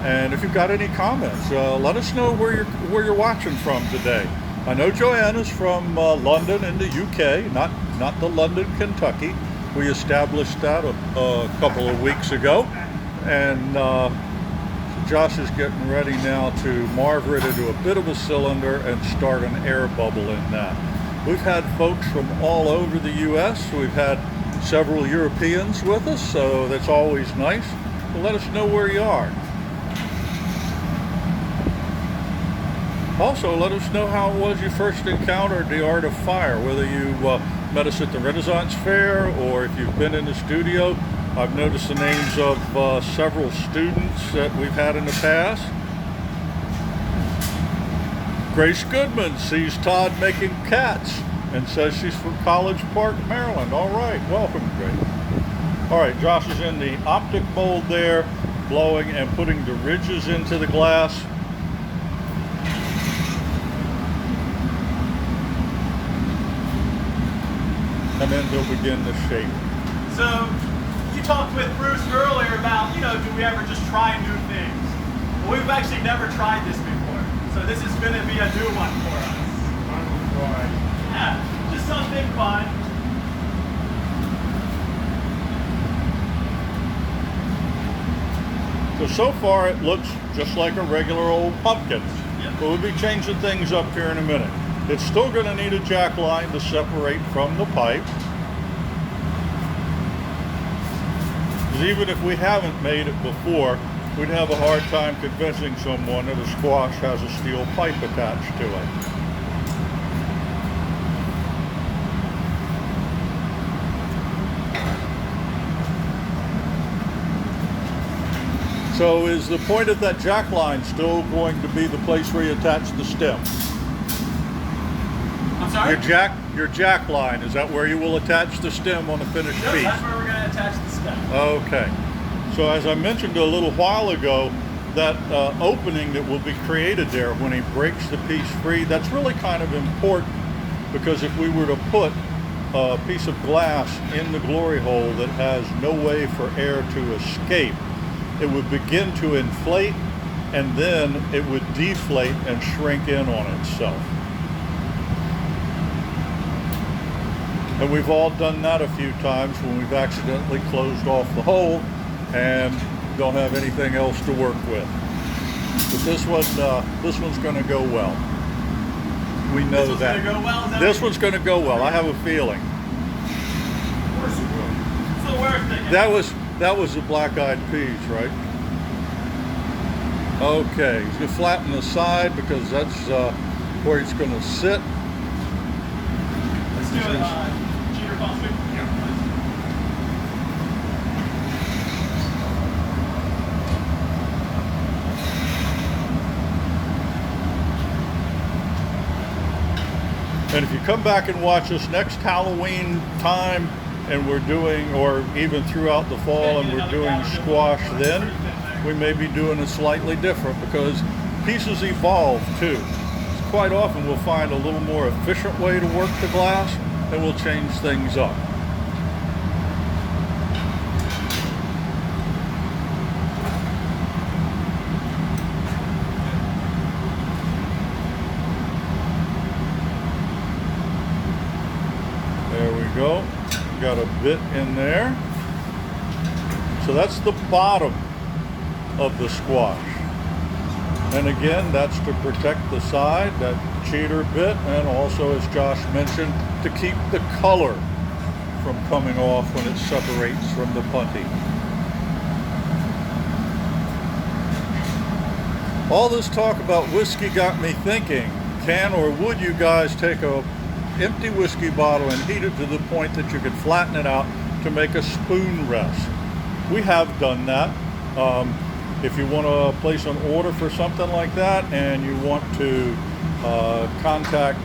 And if you've got any comments, let us know where you're watching from today. I know Joanna's from London in the UK, not the London, Kentucky. We established that a couple of weeks ago. And Josh is getting ready now to marver it into a bit of a cylinder and start an air bubble in that. We've had folks from all over the US. We've had several Europeans with us, so that's always nice. But let us know where you are. Also, let us know how it was you first encountered the Art of Fire, whether you met us at the Renaissance Fair or if you've been in the studio. I've noticed the names of several students that we've had in the past. Grace Goodman sees Todd making cats and says she's from College Park, Maryland. All right, welcome, Grace. All right, Josh is in the optic mold there, blowing and putting the ridges into the glass. And then he'll begin to shape. So, you talked with Bruce earlier about, do we ever just try new things? Well, we've actually never tried this before. So this is going to be a new one for us. Yeah, just something fun. So far it looks just like a regular old pumpkin. Yep. But we'll be changing things up here in a minute. It's still going to need a jack line to separate from the pipe. Because even if we haven't made it before, we'd have a hard time convincing someone that a squash has a steel pipe attached to it. So is the point of that jack line still going to be the place where you attach the stem? I'm sorry? Your jack line, is that where you will attach the stem on the finished piece? That's where we're going to attach the stem. Okay. So as I mentioned a little while ago, that opening that will be created there when he breaks the piece free, that's really kind of important, because if we were to put a piece of glass in the glory hole that has no way for air to escape, it would begin to inflate and then it would deflate and shrink in on itself. And we've all done that a few times when we've accidentally closed off the hole and don't have anything else to work with. But this one's going to go well. We know that. This one's going to go well? This one's going to go well. I have a feeling. Of course it will. It's the worst thing. That was the black-eyed peas, right? Okay, he's going to flatten the side because that's where he's going to sit. Let's do it. Cheater Foster. And if you come back and watch us next Halloween time, and we're doing, or even throughout the fall, and we're doing squash then, we may be doing it slightly different because pieces evolve too. Quite often we'll find a little more efficient way to work the glass, and we'll change things up. we go. Got a bit in there. So that's the bottom of the squash. And again, that's to protect the side, that cheater bit, and also, as Josh mentioned, to keep the color from coming off when it separates from the putty. All this talk about whiskey got me thinking, can or would you guys take a empty whiskey bottle and heat it to the point that you could flatten it out to make a spoon rest? We have done that. If you want to place an order for something like that and you want to contact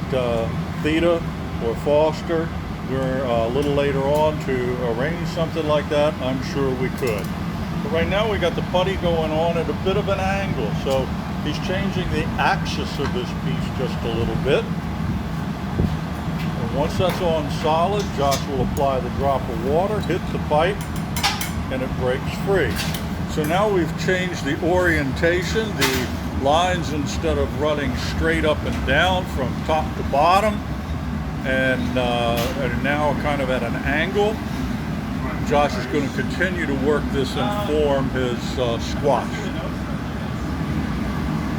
Theta or Foster, we're a little later on to arrange something like that, I'm sure we could. But right now we got the putty going on at a bit of an angle, so he's changing the axis of this piece just a little bit. And once that's on solid, Josh will apply the drop of water, hit the pipe, and it breaks free. So now we've changed the orientation. The lines, instead of running straight up and down from top to bottom, and are now kind of at an angle. Josh is going to continue to work this and form his squash.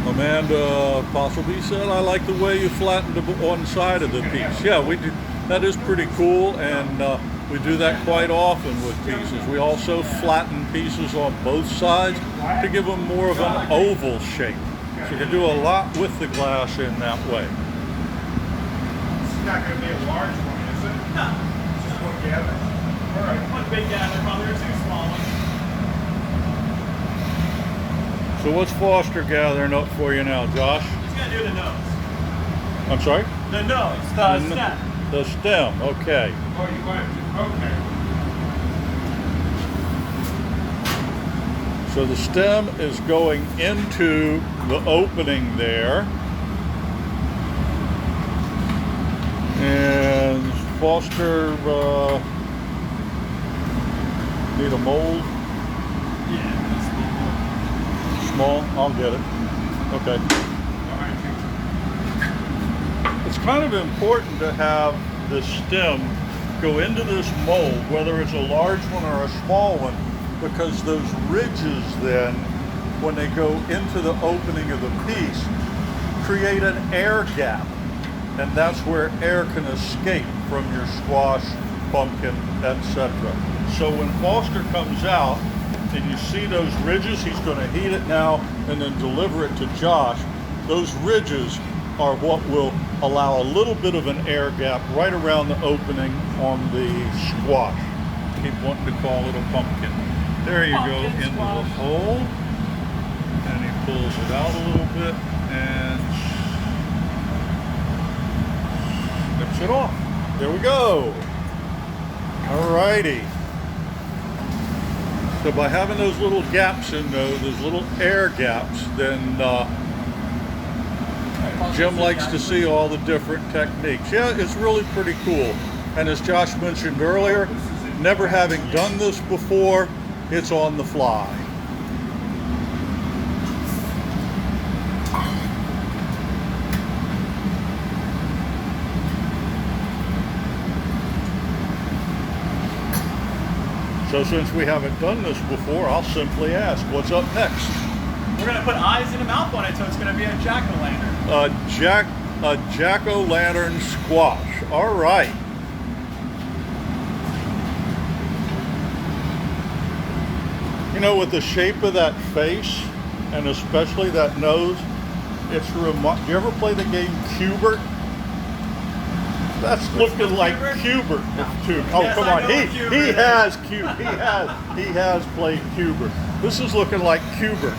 Amanda Possibly said, I like the way you flattened the one side of the piece. Yeah, we do. That is pretty cool, and we do that quite often with pieces. We also flatten pieces on both sides to give them more of an oval shape. So you can do a lot with the glass in that way. It's not going to be a large one, is it? No. Just one gather? All right. One big gather, probably, or two small ones. So what's Foster gathering up for you now, Josh? He's going to do the nose. I'm sorry? The nose, the stem. The stem, okay. Oh, you want to, okay. So the stem is going into the opening there. And Foster, need a mold? Yeah, Small? I'll get it. Okay. It's kind of important to have the stem go into this mold, whether it's a large one or a small one, because those ridges then, when they go into the opening of the piece, create an air gap. And that's where air can escape from your squash, pumpkin, etc. So when Foster comes out and you see those ridges, he's going to heat it now and then deliver it to Josh. Those ridges are what will allow a little bit of an air gap right around the opening on the squash. Keep wanting to call it a pumpkin. There you go, into the hole. And he pulls it out a little bit and snips it off. There we go. Alrighty. So by having those little gaps in those little air gaps, then Jim likes to see all the different techniques. Yeah, it's really pretty cool. And as Josh mentioned earlier, never having done this before, it's on the fly. So since we haven't done this before, I'll simply ask, what's up next? We're going to put eyes and a mouth on it, so it's going to be a jack-o'-lantern. A jack-o'-lantern squash. All right. You know, with the shape of that face, and especially that nose, it's do you ever play the game Cubert? That's looking like Cubert. Oh, Yes, come I on. know He has played Cubert. This is looking like Cubert.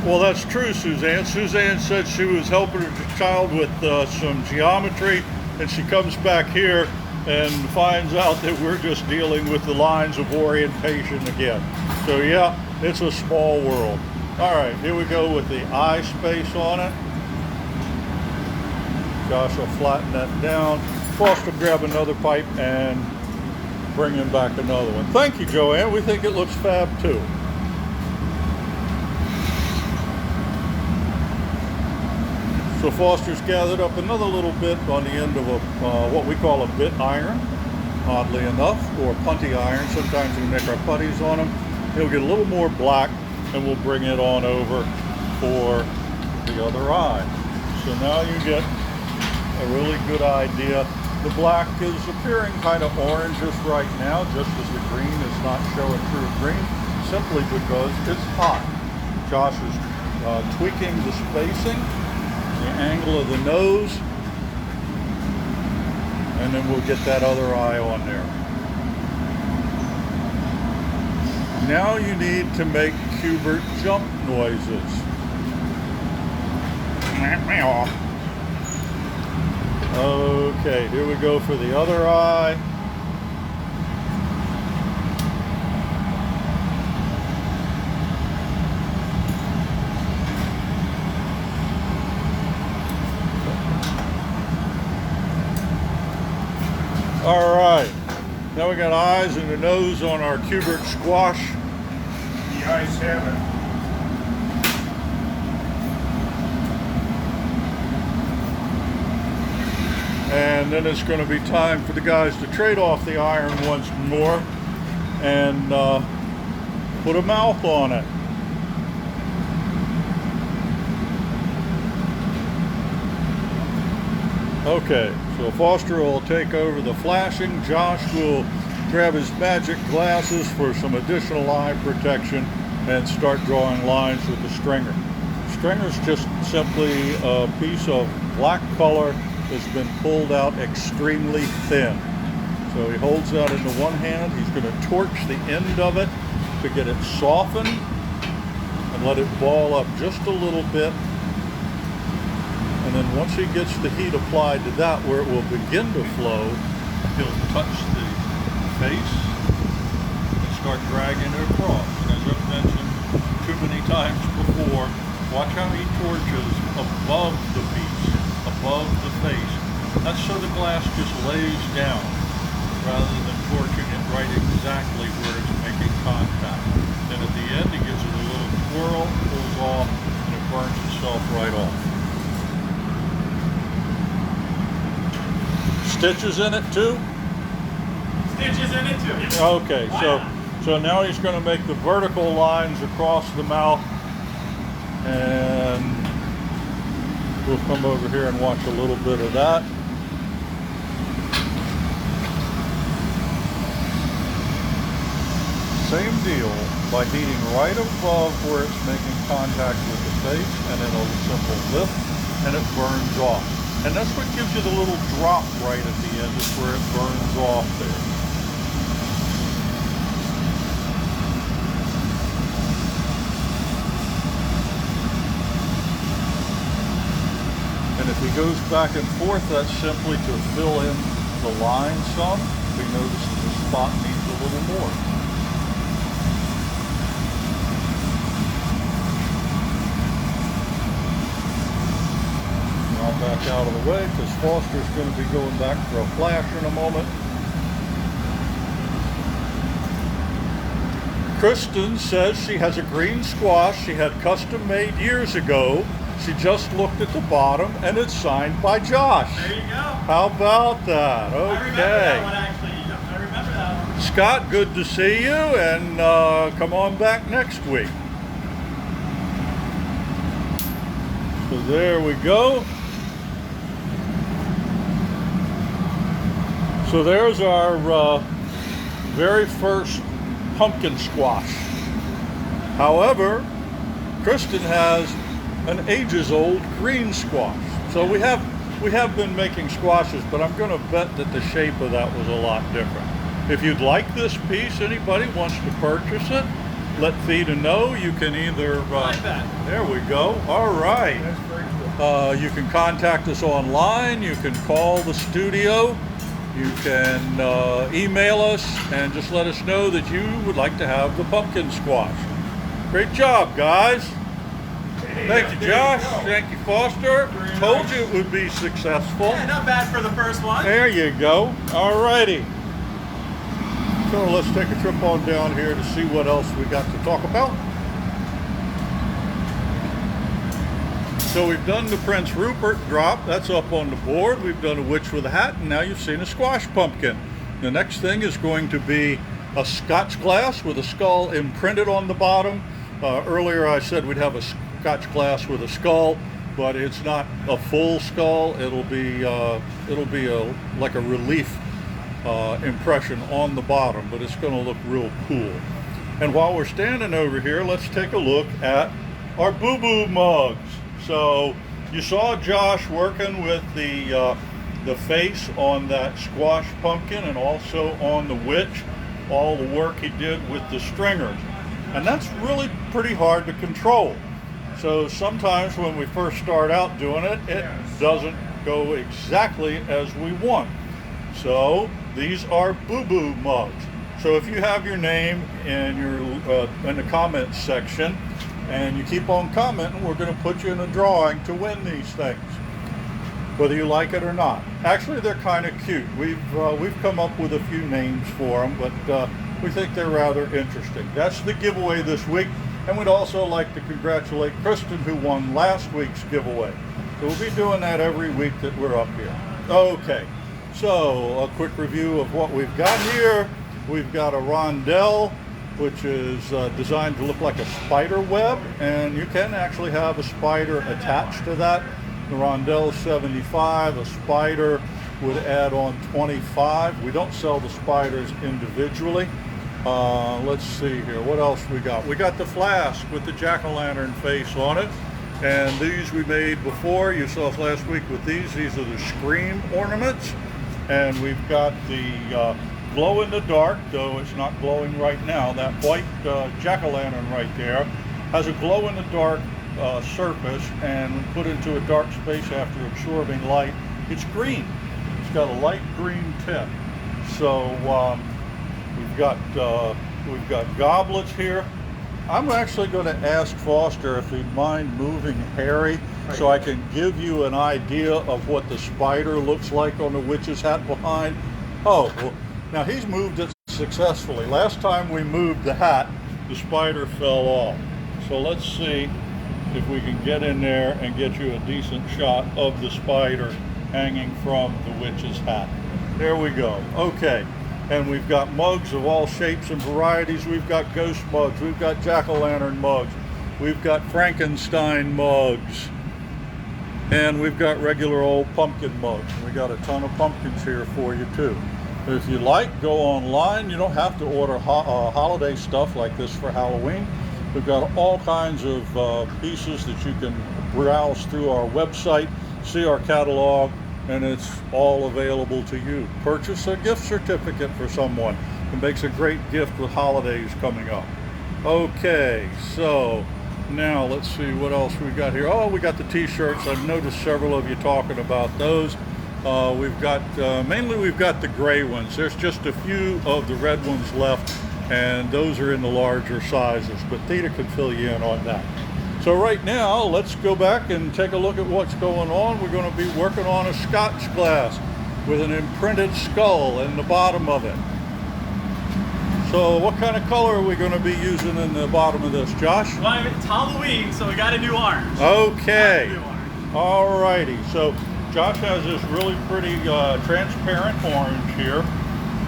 Well, that's true, Suzanne. Suzanne said she was helping her child with some geometry, and she comes back here and finds out that we're just dealing with the lines of orientation again. So yeah, it's a small world. All right, here we go with the eye space on it. Josh will flatten that down. Foster, grab another pipe and bring him back another one. Thank you, Joanne. We think it looks fab too. So Foster's gathered up another little bit on the end of a what we call a bit iron, oddly enough, or punty iron. Sometimes we make our putties on them. He'll get a little more black, and we'll bring it on over for the other eye. So now you get a really good idea. The black is appearing kind of orangish right now, just as the green is not showing true green, simply because it's hot. Josh is tweaking the spacing, the angle of the nose, and then we'll get that other eye on there. Now you need to make Hubert jump noises. Okay, here we go for the other eye. All right, now we got eyes and a nose on our Hubert squash. The eyes have it. And then it's going to be time for the guys to trade off the iron once more and put a mouth on it. Okay, so Foster will take over the flashing. Josh will grab his magic glasses for some additional eye protection and start drawing lines with the stringer. Stringer's just simply a piece of black color that's been pulled out extremely thin. So he holds that into one hand. He's going to torch the end of it to get it softened and let it ball up just a little bit. And then once he gets the heat applied to that where it will begin to flow, he'll touch the face and start dragging it across. And as I've mentioned too many times before, watch how he torches above the piece, above the face. That's so the glass just lays down rather than torching it right exactly where it's making contact. Then at the end he gives it a little twirl, pulls off, and it burns itself right off. Stitches in it too? Stitches in it too. Okay, so now he's going to make the vertical lines across the mouth, and we'll come over here and watch a little bit of that. Same deal, by heating right above where it's making contact with the face, and then a simple lift, and it burns off. And that's what gives you the little drop right at the end, is where it burns off there. And if he goes back and forth, that's simply to fill in the line some. If he notices the spot needs a little more. Back out of the way, because Foster's going to be going back for a flash in a moment. Kristen says she has a green squash she had custom made years ago. She just looked at the bottom and it's signed by Josh. There you go. How about that? Okay. I remember that one actually. I remember that one. Scott, good to see you, and come on back next week. So there we go. So there's our very first pumpkin squash. However, Kristen has an ages-old green squash. So we have been making squashes, but I'm going to bet that the shape of that was a lot different. If you'd like this piece, anybody wants to purchase it, let Theda know. You can either there we go. All right. That's very cool. You can contact us online. You can call the studio. You can email us and just let us know that you would like to have the pumpkin squash. Great job, guys. Thank you, Josh. Thank you, Foster. Told you it would be successful. Yeah, not bad for the first one. There you go. All righty. So let's take a trip on down here to see what else we got to talk about. So we've done the Prince Rupert drop, that's up on the board. We've done a witch with a hat, and now you've seen a squash pumpkin. The next thing is going to be a scotch glass with a skull imprinted on the bottom. Earlier I said we'd have a scotch glass with a skull, but it's not a full skull. It'll be like a relief impression on the bottom, but it's going to look real cool. And while we're standing over here, let's take a look at our boo-boo mugs. So you saw Josh working with the face on that squash pumpkin and also on the witch, all the work he did with the stringers. And that's really pretty hard to control. So sometimes when we first start out doing it, it doesn't go exactly as we want. So these are boo-boo mugs. So if you have your name in the comments section and you keep on commenting, we're going to put you in a drawing to win these things, whether you like it or not. Actually, they're kind of cute. We've come up with a few names for them, but we think they're rather interesting. That's the giveaway this week, and we'd also like to congratulate Kristen, who won last week's giveaway. So we'll be doing that every week that we're up here. Okay, so a quick review of what we've got here. We've got a rondelle, which is designed to look like a spider web, and you can actually have a spider attached to that. The rondelle is 75, a spider would add on 25. We don't sell the spiders individually. Let's see here, what else we got? We got the flask with the jack-o'-lantern face on it, and these we made before. You saw us last week with these. These are the Scream ornaments, and we've got the glow in the dark, though it's not glowing right now. That white jack-o'-lantern right there has a glow in the dark surface, and when put into a dark space after absorbing light, it's green. It's got a light green tint. So we've got goblets here. I'm actually going to ask Foster if he'd mind moving Harry so I can give you an idea of what the spider looks like on the witch's hat behind. Oh, well, now he's moved it successfully. Last time we moved the hat, the spider fell off. So let's see if we can get in there and get you a decent shot of the spider hanging from the witch's hat. There we go. Okay, and we've got mugs of all shapes and varieties. We've got ghost mugs, we've got jack-o'-lantern mugs, we've got Frankenstein mugs, and we've got regular old pumpkin mugs. We got a ton of pumpkins here for you too. If you like, go online. You don't have to order holiday stuff like this for Halloween. We've got all kinds of pieces that you can browse through our website, see our catalog, and it's all available to you. Purchase a gift certificate for someone. It makes a great gift with holidays coming up. Okay, so now let's see what else we got here. Oh, we got the t-shirts. I've noticed several of you talking about those. We've got, mainly we've got the gray ones. There's just a few of the red ones left, and those are in the larger sizes, but Theta can fill you in on that. So right now, let's go back and take a look at what's going on. We're going to be working on a scotch glass with an imprinted skull in the bottom of it. So what kind of color are we going to be using in the bottom of this, Josh? Well, it's Halloween, so we got to do orange. Okay. All righty. So Josh has this really pretty transparent orange here,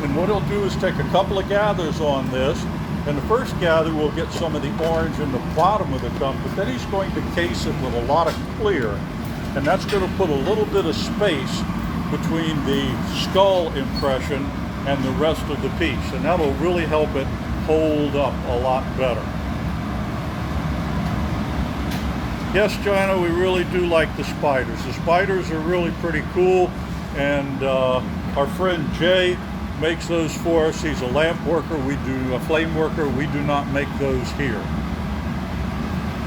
and what he'll do is take a couple of gathers on this, and the first gather will get some of the orange in the bottom of the cup, but then he's going to case it with a lot of clear, and that's going to put a little bit of space between the skull impression and the rest of the piece, and that'll really help it hold up a lot better. Yes, Joanna, we really do like the spiders. The spiders are really pretty cool, and our friend Jay makes those for us. He's a lamp worker. We do a flame worker. We do not make those here.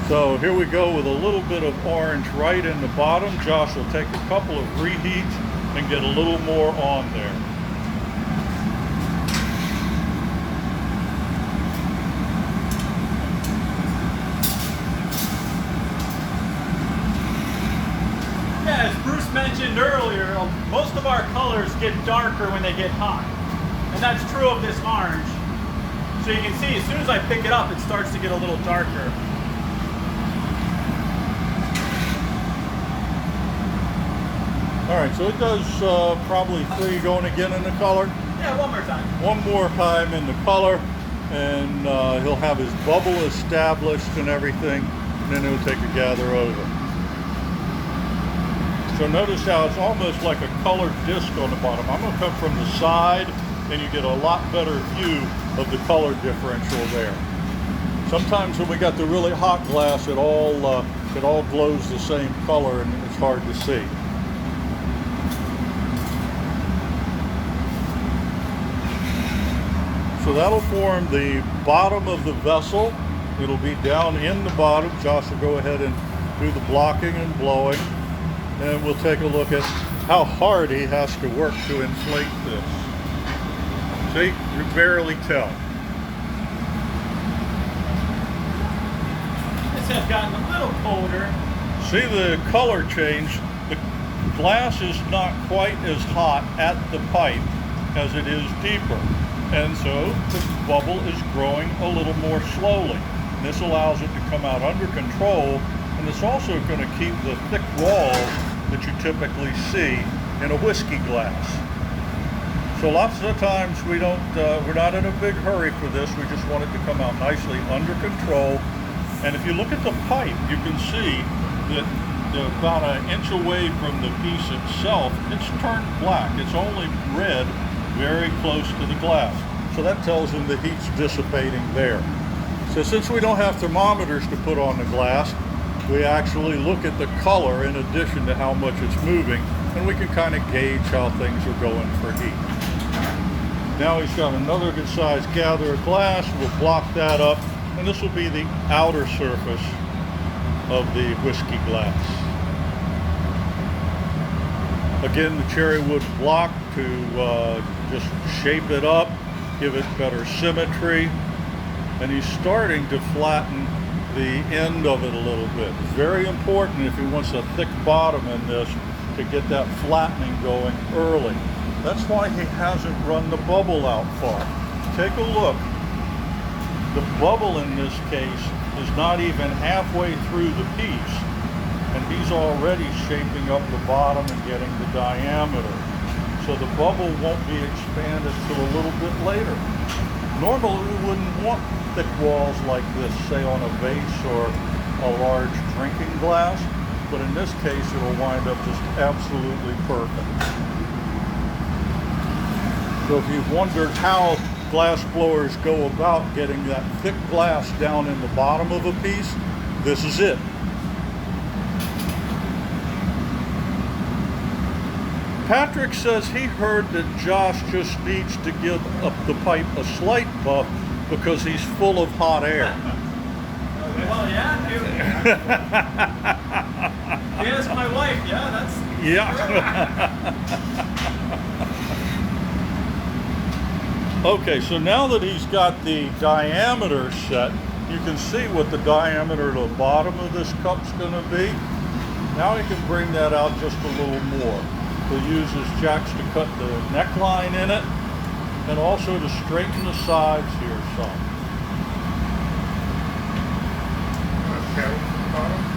So here we go with a little bit of orange right in the bottom. Josh will take a couple of reheats and get a little more on there. Yeah, as Bruce mentioned earlier, most of our colors get darker when they get hot. And that's true of this orange. So you can see, as soon as I pick it up, it starts to get a little darker. All right, so it does probably 3 going again in the color. Yeah, one more time. One more time in the color, and he'll have his bubble established and everything, and then he'll take a gather over. So notice how it's almost like a colored disc on the bottom. I'm going to come from the side, and you get a lot better view of the color differential there. Sometimes when we got the really hot glass, it all glows the same color, and it's hard to see. So that'll form the bottom of the vessel. It'll be down in the bottom. Josh will go ahead and do the blocking and blowing. And we'll take a look at how hard he has to work to inflate this. See, you barely tell. This has gotten a little colder. See the color change? The glass is not quite as hot at the pipe as it is deeper. And so the bubble is growing a little more slowly. This allows it to come out under control, and it's also going to keep the thick walls that you typically see in a whiskey glass. So lots of times we're not in a big hurry for this. We just want it to come out nicely under control. And if you look at the pipe, you can see that about an inch away from the piece itself, it's turned black. It's only red very close to the glass. So that tells them the heat's dissipating there. So since we don't have thermometers to put on the glass, we actually look at the color in addition to how much it's moving, and we can kind of gauge how things are going for heat. Now he's got another good sized gather of glass. We'll block that up, and this will be the outer surface of the whiskey glass. Again, the cherry wood block to just shape it up, give it better symmetry, and he's starting to flatten the end of it a little bit. It's very important if he wants a thick bottom in this to get that flattening going early. That's why he hasn't run the bubble out far. Take a look. The bubble in this case is not even halfway through the piece, and he's already shaping up the bottom and getting the diameter. So the bubble won't be expanded till a little bit later. Normally we wouldn't want thick walls like this, say on a vase or a large drinking glass, but in this case it'll wind up just absolutely perfect. So if you've wondered how glass blowers go about getting that thick glass down in the bottom of a piece, this is it. Patrick says he heard that Josh just needs to give up the pipe a slight buff because he's full of hot air. Well, yeah, dude. Yes, my wife. Yeah, that's. Yeah. Okay, so now that he's got the diameter set, you can see what the diameter of the bottom of this cup's going to be. Now he can bring that out just a little more. He'll use his jacks to cut the neckline in it, and also to straighten the sides here some.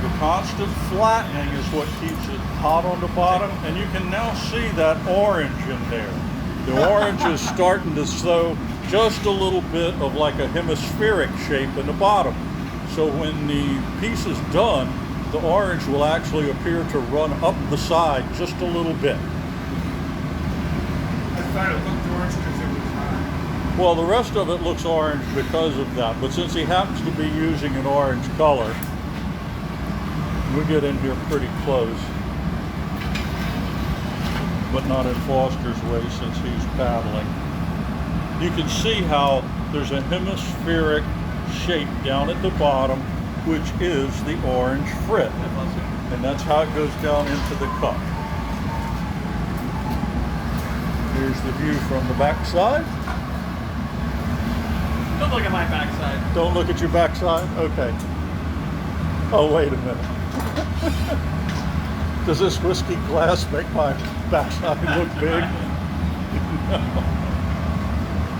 The constant flattening is what keeps it hot on the bottom, and you can now see that orange in there. The orange is starting to show just a little bit of like a hemispheric shape in the bottom. So when the piece is done, the orange will actually appear to run up the side just a little bit. I thought it looked orange because it was hot. Well, the rest of it looks orange because of that, but since he happens to be using an orange color, we get in here pretty close, but not in Foster's way since he's paddling. You can see how there's a hemispheric shape down at the bottom, which is the orange frit. And that's how it goes down into the cup. Here's the view from the back side. Don't look at my backside. Don't look at your backside? Okay. Oh, wait a minute. Does this whiskey glass make my backside look big?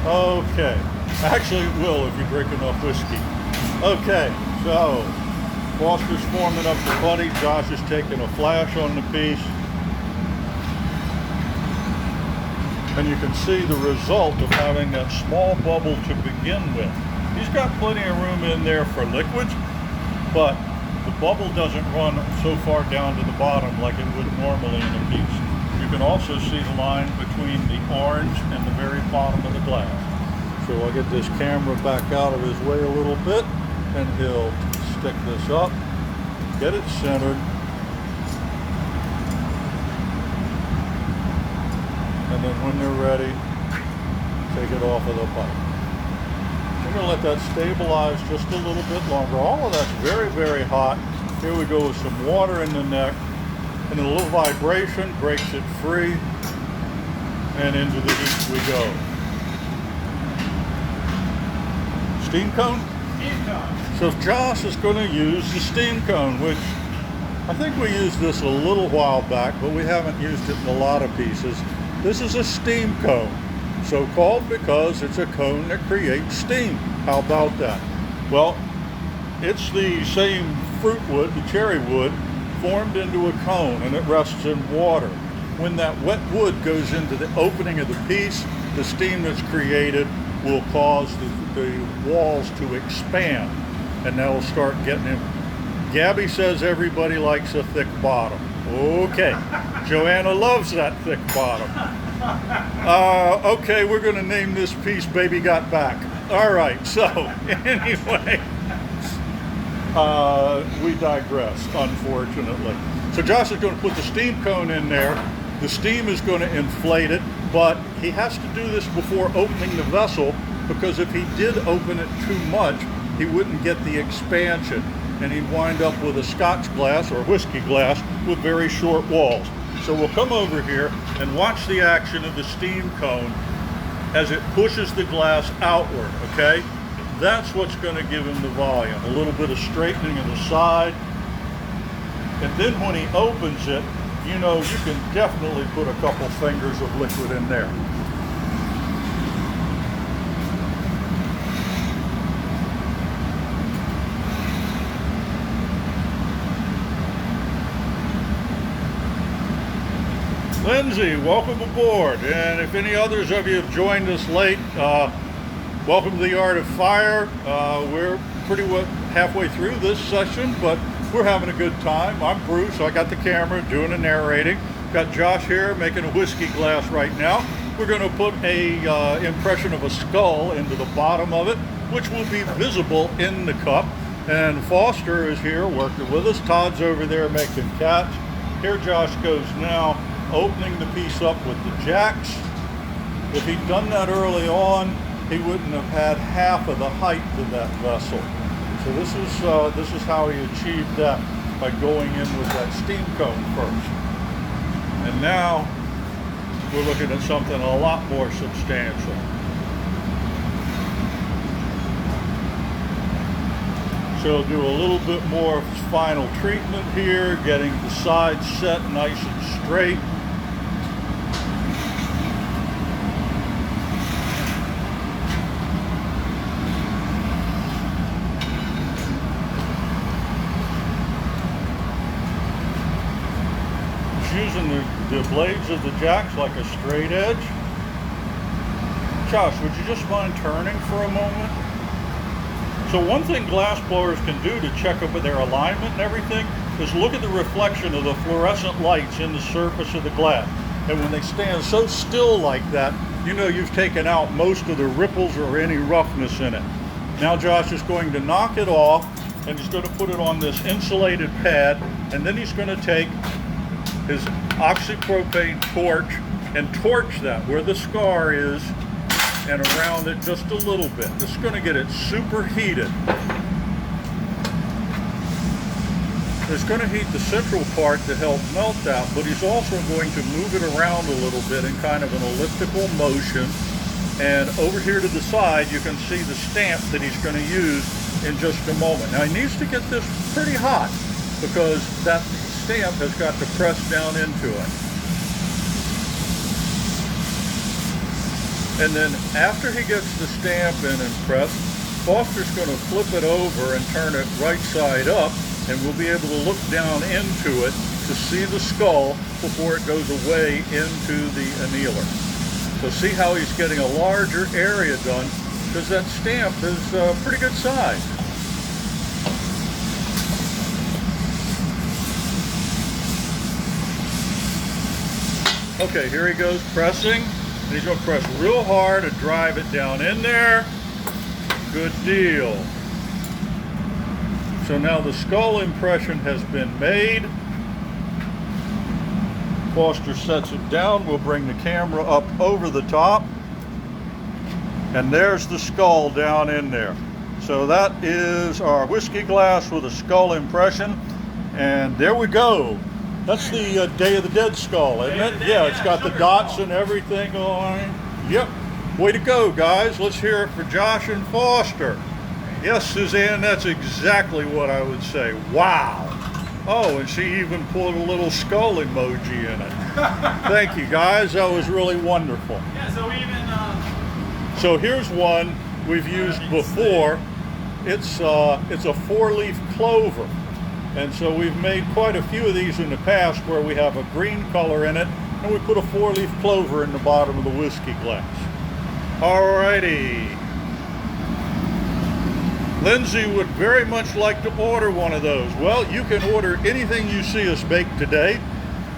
No. Okay. Actually, it will if you drink enough whiskey. Okay, so Foster's forming up the putty. Josh is taking a flash on the piece. And you can see the result of having that small bubble to begin with. He's got plenty of room in there for liquids, but the bubble doesn't run so far down to the bottom like it would normally in a piece. You can also see the line between the orange and the very bottom of the glass. So I'll get this camera back out of his way a little bit, and he'll stick this up, get it centered, and then when they're ready, take it off of the pipe. We're going to let that stabilize just a little bit longer. All of that's very, very hot. Here we go with some water in the neck, and then a little vibration breaks it free, and into the heat we go. Steam cone? Steam cone. So Josh is going to use the steam cone, which I think we used this a little while back, but we haven't used it in a lot of pieces. This is a steam cone, so called because it's a cone that creates steam. How about that? Well, it's the same fruit wood, the cherry wood, formed into a cone, and it rests in water. When that wet wood goes into the opening of the piece, the steam that's created will cause the walls to expand, and they'll start getting in. Gabby says everybody likes a thick bottom. Okay, Joanna loves that thick bottom. Okay, we're going to name this piece Baby Got Back. All right, so anyway, we digress, unfortunately. So Josh is going to put the steam cone in there. The steam is going to inflate it, but he has to do this before opening the vessel, because if he did open it too much, he wouldn't get the expansion, and he'd wind up with a scotch glass or whiskey glass with very short walls. So we'll come over here and watch the action of the steam cone as it pushes the glass outward, okay? That's what's going to give him the volume. A little bit of straightening of the side. And then when he opens it, you know, you can definitely put a couple fingers of liquid in there. Lindsay, welcome aboard. And if any others of you have joined us late, welcome to the Art of Fire. We're pretty well halfway through this session, but we're having a good time. I'm Bruce. I got the camera doing the narrating. Got Josh here making a whiskey glass right now. We're going to put a impression of a skull into the bottom of it, which will be visible in the cup. And Foster is here working with us. Todd's over there making cats. Here Josh goes now, opening the piece up with the jacks. If he'd done that early on, he wouldn't have had half of the height of that vessel. So this is how he achieved that, by going in with that steam cone first. And now we're looking at something a lot more substantial. So do a little bit more final treatment here, getting the sides set nice and straight. Using the blades of the jacks like a straight edge. Josh, would you just mind turning for a moment? So one thing glass blowers can do to check up with their alignment and everything is look at the reflection of the fluorescent lights in the surface of the glass. And when they stand so still like that, you know you've taken out most of the ripples or any roughness in it. Now Josh is going to knock it off, and he's going to put it on this insulated pad, and then he's going to take his oxypropane torch and torch that where the scar is and around it just a little bit. This is going to get it super heated. It's going to heat the central part to help melt that, but he's also going to move it around a little bit in kind of an elliptical motion. And over here to the side, you can see the stamp that he's going to use in just a moment. Now he needs to get this pretty hot because that stamp has got to press down into it. And then after he gets the stamp in and pressed, Foster's going to flip it over and turn it right side up, and we'll be able to look down into it to see the skull before it goes away into the annealer. So see how he's getting a larger area done, because that stamp is a pretty good size. Okay, here he goes pressing. And he's going to press real hard to drive it down in there. Good deal. So now the skull impression has been made. Foster sets it down. We'll bring the camera up over the top. And there's the skull down in there. So that is our whiskey glass with a skull impression. And there we go. That's the Day of the Dead skull, isn't it? Yeah, it's got the dots and everything on it. Yep. Way to go, guys. Let's hear it for Josh and Foster. Yes, Suzanne, that's exactly what I would say. Wow. Oh, and she even pulled a little skull emoji in it. Thank you, guys. That was really wonderful. Yeah, so even... So here's one we've used before. It's a 4-leaf clover. And so we've made quite a few of these in the past where we have a green color in it, and we put a 4-leaf clover in the bottom of the whiskey glass. Alrighty. Lindsay would very much like to order one of those. Well, you can order anything you see us make today,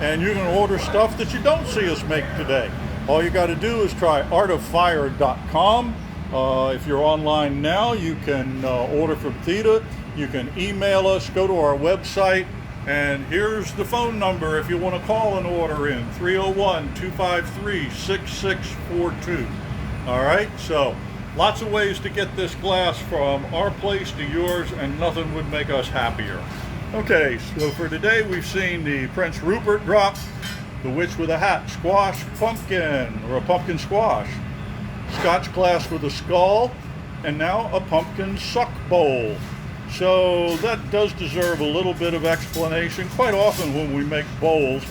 and you can order stuff that you don't see us make today. All you got to do is try artoffire.com. If you're online now, you can order from Theta. You can email us, go to our website, and here's the phone number if you want to call an order in, 301-253-6642. All right, so lots of ways to get this glass from our place to yours, and nothing would make us happier. Okay, so for today we've seen the Prince Rupert drop, the Witch with a Hat squash pumpkin, or a pumpkin squash, Scotch glass with a skull, and now a pumpkin suck bowl. So that does deserve a little bit of explanation. Quite often when we make bowls,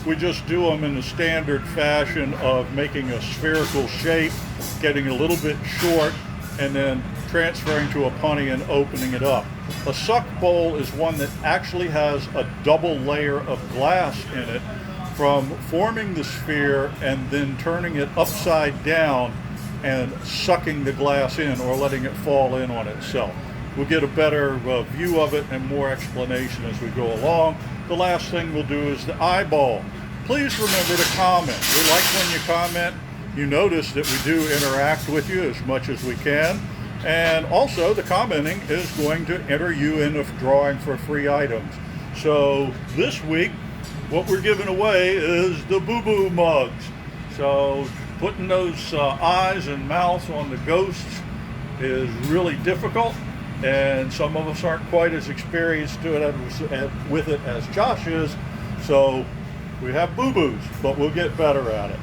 we just do them in the standard fashion of making a spherical shape, getting a little bit short, and then transferring to a punny and opening it up. A suck bowl is one that actually has a double layer of glass in it, from forming the sphere and then turning it upside down and sucking the glass in, or letting it fall in on itself. We'll get a better view of it and more explanation as we go along. The last thing we'll do is the eyeball. Please remember to comment. We like when you comment. You notice that we do interact with you as much as we can. And also the commenting is going to enter you in a drawing for free items. So this week, what we're giving away is the boo-boo mugs. So putting those eyes and mouths on the ghosts is really difficult. And some of us aren't quite as experienced with it as Josh is, so we have boo-boos, but we'll get better at it.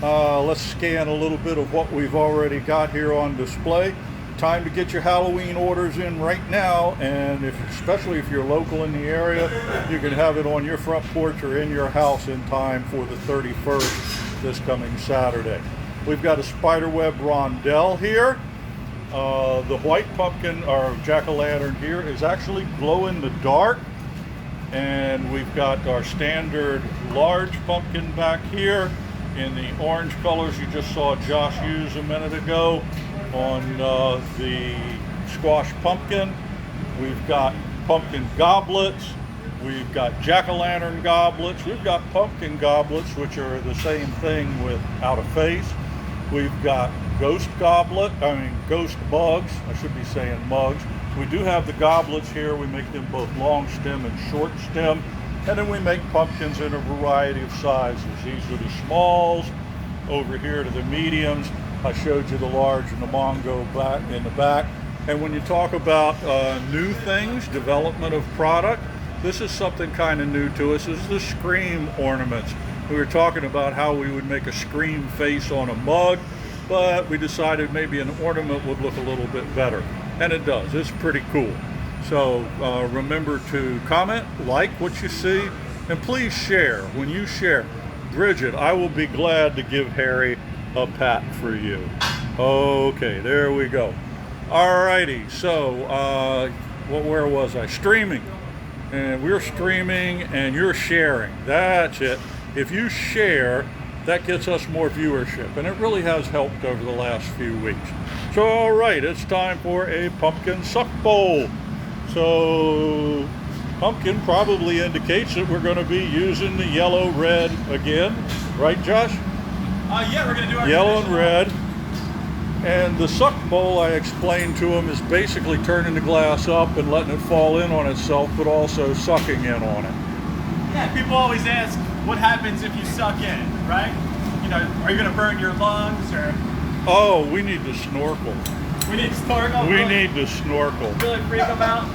Let's scan a little bit of what we've already got here on display. Time to get your Halloween orders in right now, and especially if you're local in the area, you can have it on your front porch or in your house in time for the 31st, this coming Saturday. We've got a spiderweb rondelle here. The white pumpkin, or jack-o'-lantern here, is actually glow in the dark. And we've got our standard large pumpkin back here in the orange colors you just saw Josh use a minute ago on the squash pumpkin. We've got pumpkin goblets. We've got jack-o'-lantern goblets. We've got pumpkin goblets, which are the same thing without a face. We've got ghost mugs. I should be saying mugs. We do have the goblets here. We make them both long stem and short stem. And then we make pumpkins in a variety of sizes. These are the smalls. Over here to the mediums. I showed you the large and the Mongo back in the back. And when you talk about new things, development of product, this is something kind of new to us. This is the scream ornaments. We were talking about how we would make a scream face on a mug, but we decided maybe an ornament would look a little bit better. And it does. It's pretty cool. So remember to comment, like what you see, and please share. When you share, Bridget, I will be glad to give Harry a pat for you. Okay, there we go. Alrighty, so where was I? Streaming. And we're streaming and you're sharing. That's it. If you share, that gets us more viewership, and it really has helped over the last few weeks. So, all right, it's time for a pumpkin suck bowl. So, pumpkin probably indicates that we're going to be using the yellow red again, right, Josh? Yeah, we're going to do our Yellow and traditional- red. And the suck bowl, I explained to him, is basically turning the glass up and letting it fall in on itself, but also sucking in on it. Yeah, people always ask, what happens if you suck in, right? You know, are you going to burn your lungs or? Oh, we need to snorkel. We need to snorkel. We need to snorkel. Really freak them out.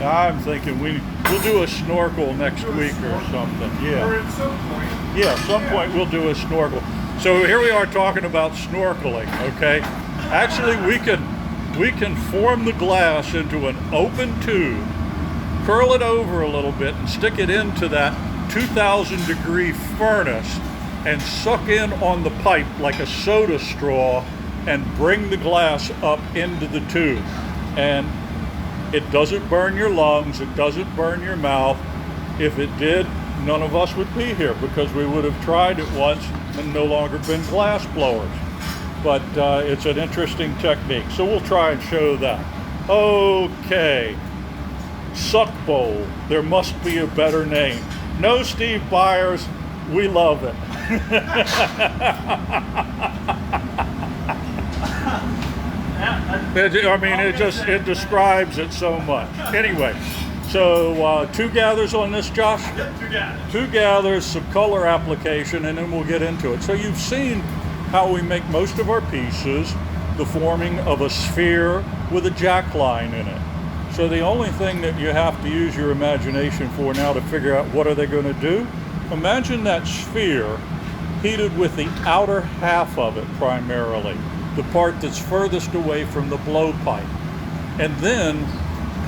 I'm thinking we'll do a snorkel next week or something. Or Yeah. at some point. Yeah, at some point we'll do a snorkel. So here we are talking about snorkeling, okay? Actually, we can form the glass into an open tube, curl it over a little bit, and stick it into that 2,000 degree furnace and suck in on the pipe like a soda straw and bring the glass up into the tube. And it doesn't burn your lungs, it doesn't burn your mouth. If it did, none of us would be here because we would have tried it once and no longer been glass blowers. But it's an interesting technique, so we'll try and show that. Okay, suck bowl. There must be a better name. No, Steve Byers, we love it. It describes it so much. Anyway, so 2 gathers on this, Josh? Yep, 2 gathers. 2 gathers, some color application, and then we'll get into it. So you've seen how we make most of our pieces, the forming of a sphere with a jack line in it. So the only thing that you have to use your imagination for now to figure out what are they going to do, imagine that sphere heated with the outer half of it primarily, the part that's furthest away from the blowpipe. And then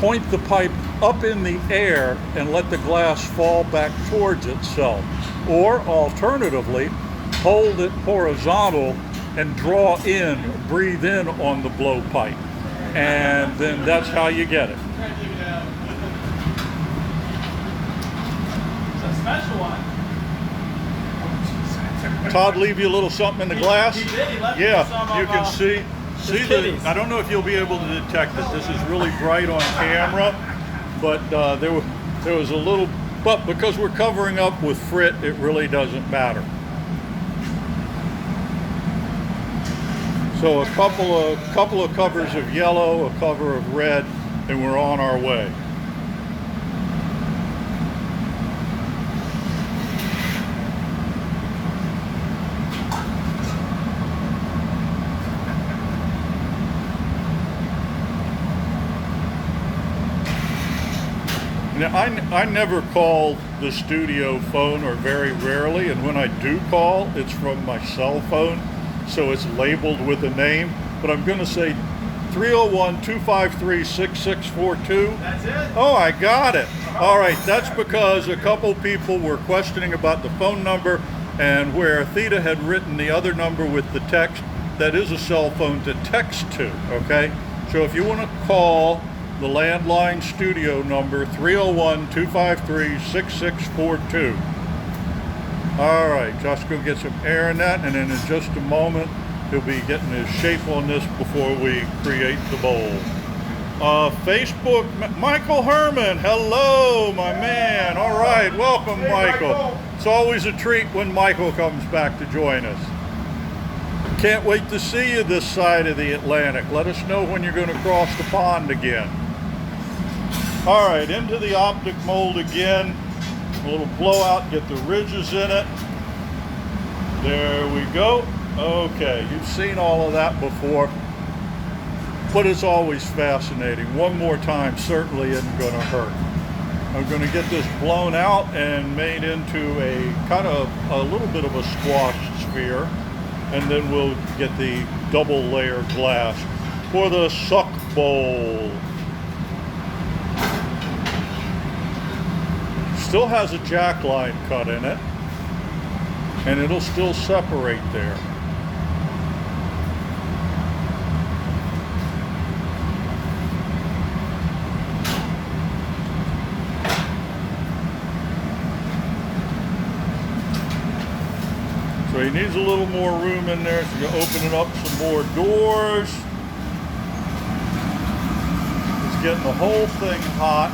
point the pipe up in the air and let the glass fall back towards itself. Or alternatively, hold it horizontal and draw in, breathe in on the blowpipe. And then that's how you get it. It's a special one. Todd leave you a little something in the glass? He did. He left Yeah, some you of, can see kitties. I don't know if you'll be able to detect that this is really bright on camera, but there was a little, but because we're covering up with frit, it really doesn't matter. So a couple of covers of yellow, a cover of red, and we're on our way. Now, I never call the studio phone, or very rarely, and when I do call, it's from my cell phone, so it's labeled with a name, but I'm going to say 301-253-6642. That's it. Oh, I got it. All right, that's because a couple people were questioning about the phone number, and where Theta had written the other number with the text, that is a cell phone to text to, okay? So if you want to call the landline studio number, 301-253-6642. All right, Josh, go get some air in that, and then in just a moment, he'll be getting his shape on this before we create the bowl. Facebook, Michael Herman, hello, my man. All right, welcome, Hey, Michael. It's always a treat when Michael comes back to join us. Can't wait to see you this side of the Atlantic. Let us know when you're going to cross the pond again. All right, into the optic mold again. A little blowout, get the ridges in it. There we go. Okay, you've seen all of that before, but it's always fascinating. One more time certainly isn't going to hurt. I'm going to get this blown out and made into a kind of a little bit of a squashed sphere, and then we'll get the double layer glass for the suck bowl. Still has a jack line cut in it, and it'll still separate there. So he needs a little more room in there, so you open it up some more doors. It's getting the whole thing hot.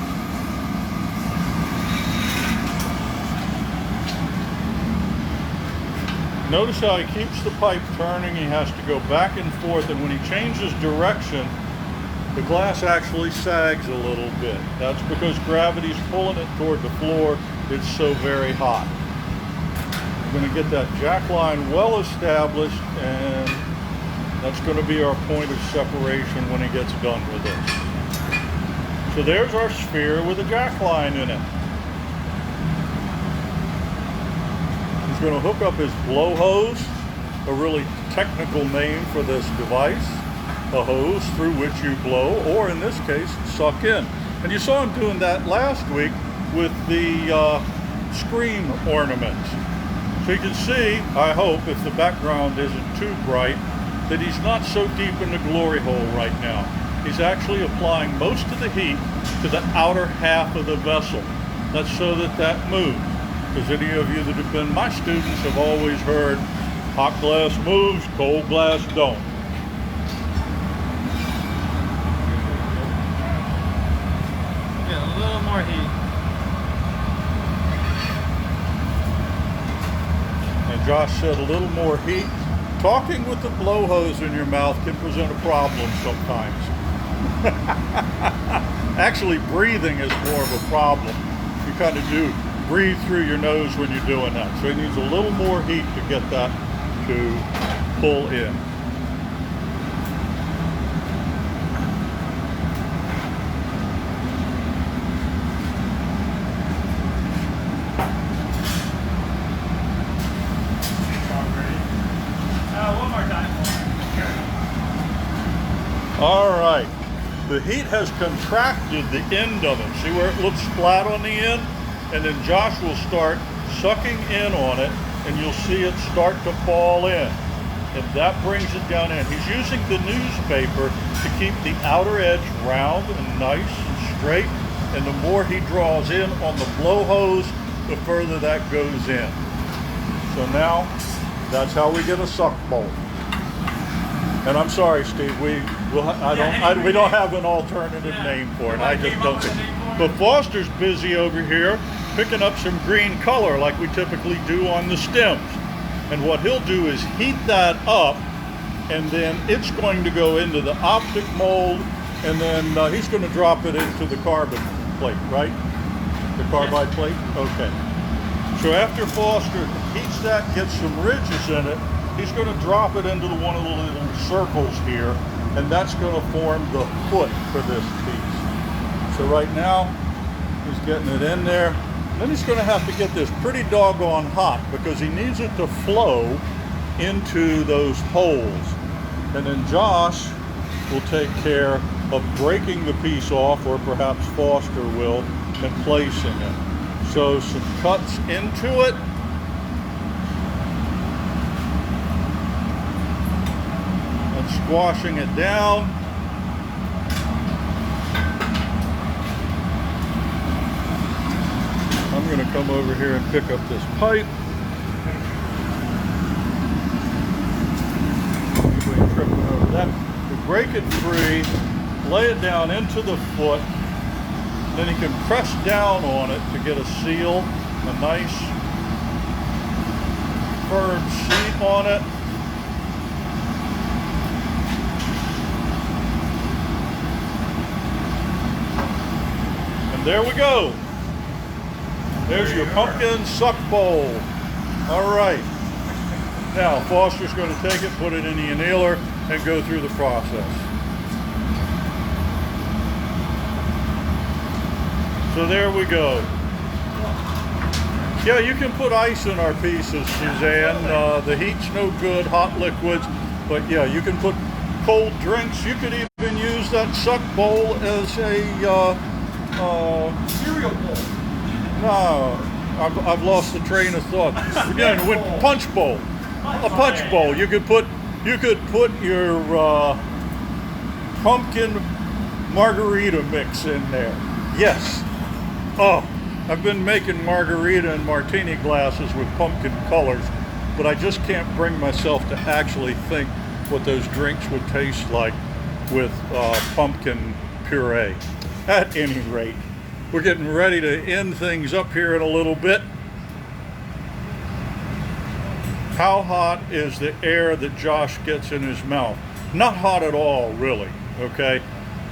Notice how he keeps the pipe turning. He has to go back and forth, and when he changes direction, the glass actually sags a little bit. That's because gravity's pulling it toward the floor. It's so very hot. We're going to get that jack line well established, and that's going to be our point of separation when he gets done with this. So there's our sphere with a jack line in it. He's going to hook up his blow hose, a really technical name for this device, a hose through which you blow, or in this case, suck in. And you saw him doing that last week with the screen ornaments. So you can see, I hope, if the background isn't too bright, that he's not so deep in the glory hole right now. He's actually applying most of the heat to the outer half of the vessel. That's so that that moves. Because any of you that have been my students have always heard, hot glass moves, cold glass don't. Get a little more heat. And Josh said a little more heat. Talking with the blow hose in your mouth can present a problem sometimes. Actually, breathing is more of a problem. You kind of do breathe through your nose when you're doing that. So it needs a little more heat to get that to pull in. One more time. All right. The heat has contracted the end of it. See where it looks flat on the end? And then Josh will start sucking in on it, and you'll see it start to fall in. And that brings it down in. He's using the newspaper to keep the outer edge round and nice and straight. And the more he draws in on the blow hose, the further that goes in. So now, that's how we get a suck bowl. And I'm sorry, Steve, we don't have an alternative name for it. I just don't think. But Foster's busy over here picking up some green color like we typically do on the stems. And what he'll do is heat that up, and then it's going to go into the optic mold, and then he's going to drop it into the carbon plate, right? The carbide plate? Okay. So after Foster heats that, gets some ridges in it, he's going to drop it into one of the little circles here, and that's going to form the foot for this piece. So right now, he's getting it in there. Then he's going to have to get this pretty doggone hot because he needs it to flow into those holes. And then Josh will take care of breaking the piece off, or perhaps Foster will, and placing it. So some cuts into it. And squashing it down. I'm going to come over here and pick up this pipe. Anybody tripping over that? We break it free, lay it down into the foot, then you can press down on it to get a seal, a nice firm sheet on it. And there we go. There's your pumpkin suck bowl. All right. Now, Foster's going to take it, put it in the annealer, and go through the process. So there we go. Yeah, you can put ice in our pieces, Suzanne. The heat's no good, hot liquids. But yeah, you can put cold drinks. You could even use that suck bowl as a Cereal bowl. no, I've lost the train of thought. Again, with punch bowl, a punch bowl. You could put your pumpkin margarita mix in there. Yes. Oh, I've been making margarita and martini glasses with pumpkin colors but I just can't bring myself to actually think what those drinks would taste like with pumpkin puree. At any rate, we're getting ready to end things up here in a little bit. How hot is the air that Josh gets in his mouth? Not hot at all, really, okay?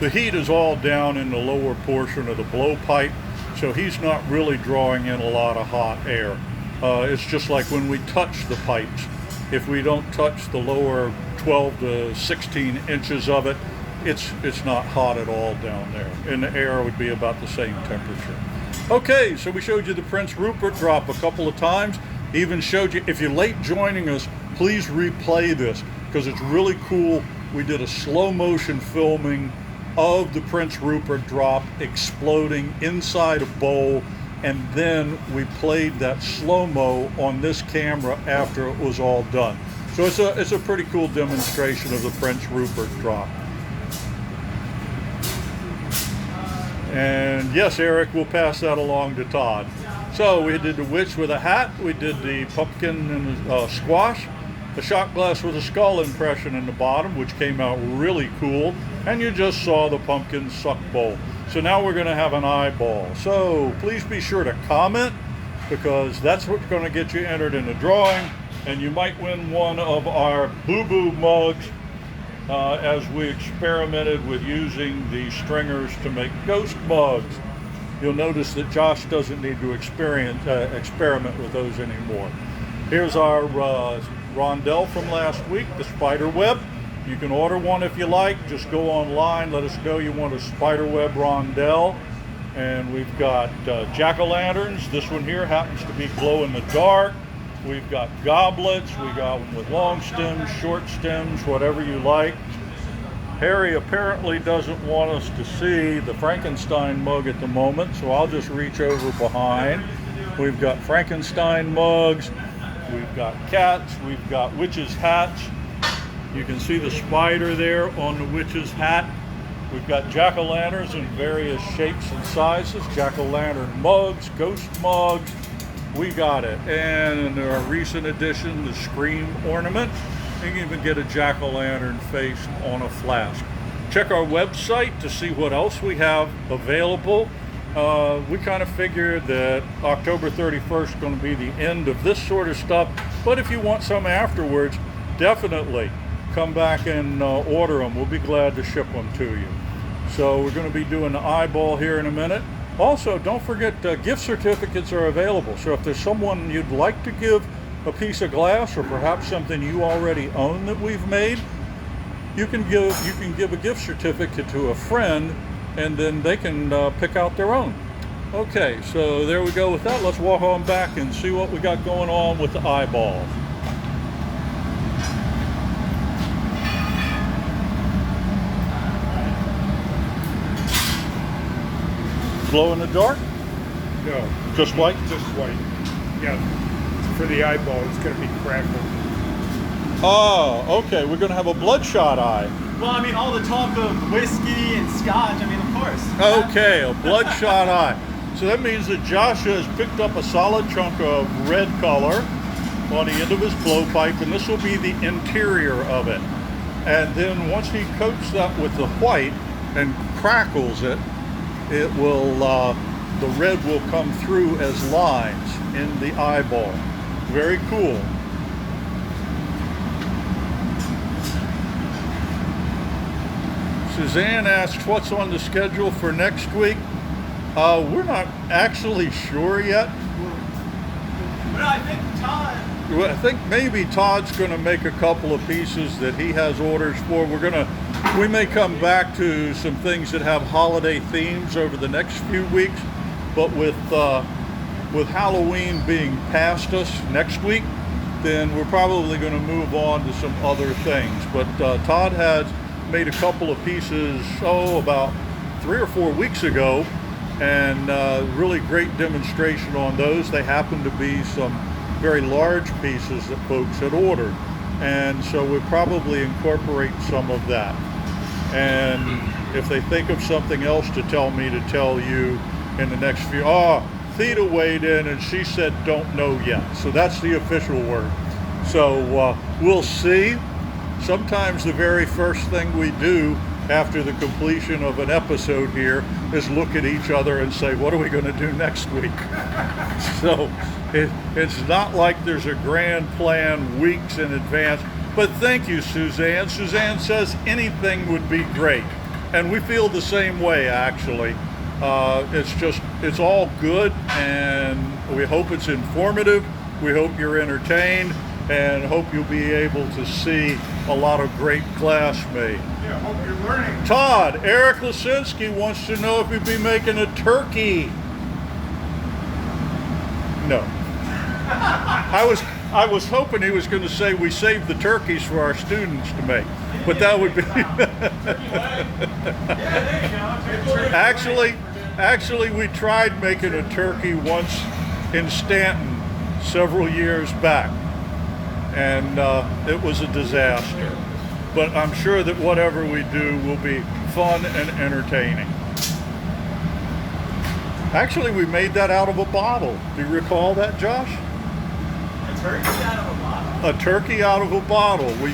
The heat is all down in the lower portion of the blowpipe, so he's not really drawing in a lot of hot air. It's just like when we touch the pipes. If we don't touch the lower 12 to 16 inches of it, it's not hot at all down there, and the air would be about the same temperature. Okay, so we showed you the Prince Rupert drop a couple of times. Even showed you, if you're late joining us, please replay this because it's really cool. We did a slow motion filming of the Prince Rupert drop exploding inside a bowl, and then we played that slow-mo on this camera after it was all done. So it's a pretty cool demonstration of the Prince Rupert drop. And yes, Eric, we'll pass that along to Todd. So we did the witch with a hat, we did the pumpkin and squash, the shot glass with a skull impression in the bottom, which came out really cool, and you just saw the pumpkin suck bowl. So now we're going to have an eyeball. So please be sure to comment, because that's what's going to get you entered in the drawing, and you might win one of our boo-boo mugs as we experimented with using the stringers to make ghost mugs. You'll notice that Josh doesn't need to experiment with those anymore. Here's our rondelle from last week, the spider web. You can order one if you like. Just go online, let us know you want a spider web rondelle. And we've got jack-o'-lanterns. This one here happens to be glow in the dark. We've got goblets. We got one with long stems, short stems, whatever you like. Harry apparently doesn't want us to see the Frankenstein mug at the moment, so I'll just reach over behind. We've got Frankenstein mugs, we've got cats, we've got witches' hats. You can see the spider there on the witch's hat. We've got jack-o'-lanterns in various shapes and sizes, jack-o'-lantern mugs, ghost mugs. We got it. And in our recent addition, the Scream ornament. You can even get a jack-o'-lantern face on a flask. Check our website to see what else we have available. We kind of figured that October 31st is going to be the end of this sort of stuff, but if you want some afterwards, definitely come back and order them. We'll be glad to ship them to you. So we're going to be doing the eyeball here in a minute. Also, don't forget gift certificates are available. So if there's someone you'd like to give a piece of glass, or perhaps something you already own that we've made, you can give a gift certificate to a friend, and then they can pick out their own. Okay, so there we go with that. Let's walk on back and see what we got going on with the eyeballs. Glow in the dark? No. Just white? Just white. Yeah. For the eyeball, it's going to be crackled. Oh, okay. We're going to have a bloodshot eye. Well, I mean, all the talk of whiskey and scotch, I mean, of course. Okay, a bloodshot eye. So that means that Josh has picked up a solid chunk of red color on the end of his blowpipe, and this will be the interior of it. And then once he coats that with the white and crackles it, it will, the red will come through as lines in the eyeball. Very cool. Suzanne asks what's on the schedule for next week. We're not actually sure yet. But I think Todd. I think maybe Todd's going to make a couple of pieces that he has orders for. We may come back to some things that have holiday themes over the next few weeks, but with Halloween being past us next week, then we're probably going to move on to some other things. But Todd has made a couple of pieces, about 3 or 4 weeks ago, and really great demonstration on those. They happen to be some very large pieces that folks had ordered, and so we'll probably incorporate some of that. And if they think of something else to tell me to tell you in the next few, Theta weighed in and she said don't know yet, so that's the official word. So we'll see. Sometimes the very first thing we do after the completion of an episode here is look at each other and say, what are we going to do next week? So it's not like there's a grand plan weeks in advance. But thank you, Suzanne. Suzanne says anything would be great. And we feel the same way, actually. It's all good, and we hope it's informative. We hope you're entertained, and hope you'll be able to see a lot of great glass made. Yeah, hope you're learning. Todd, Eric Lasinski wants to know if you'd be making a turkey. No. I was hoping he was going to say we saved the turkeys for our students to make, but that would be. Actually, we tried making a turkey once in Stanton several years back, and it was a disaster. But I'm sure that whatever we do will be fun and entertaining. Actually, we made that out of a bottle. Do you recall that, Josh? A turkey out of a bottle. A turkey out of a bottle. We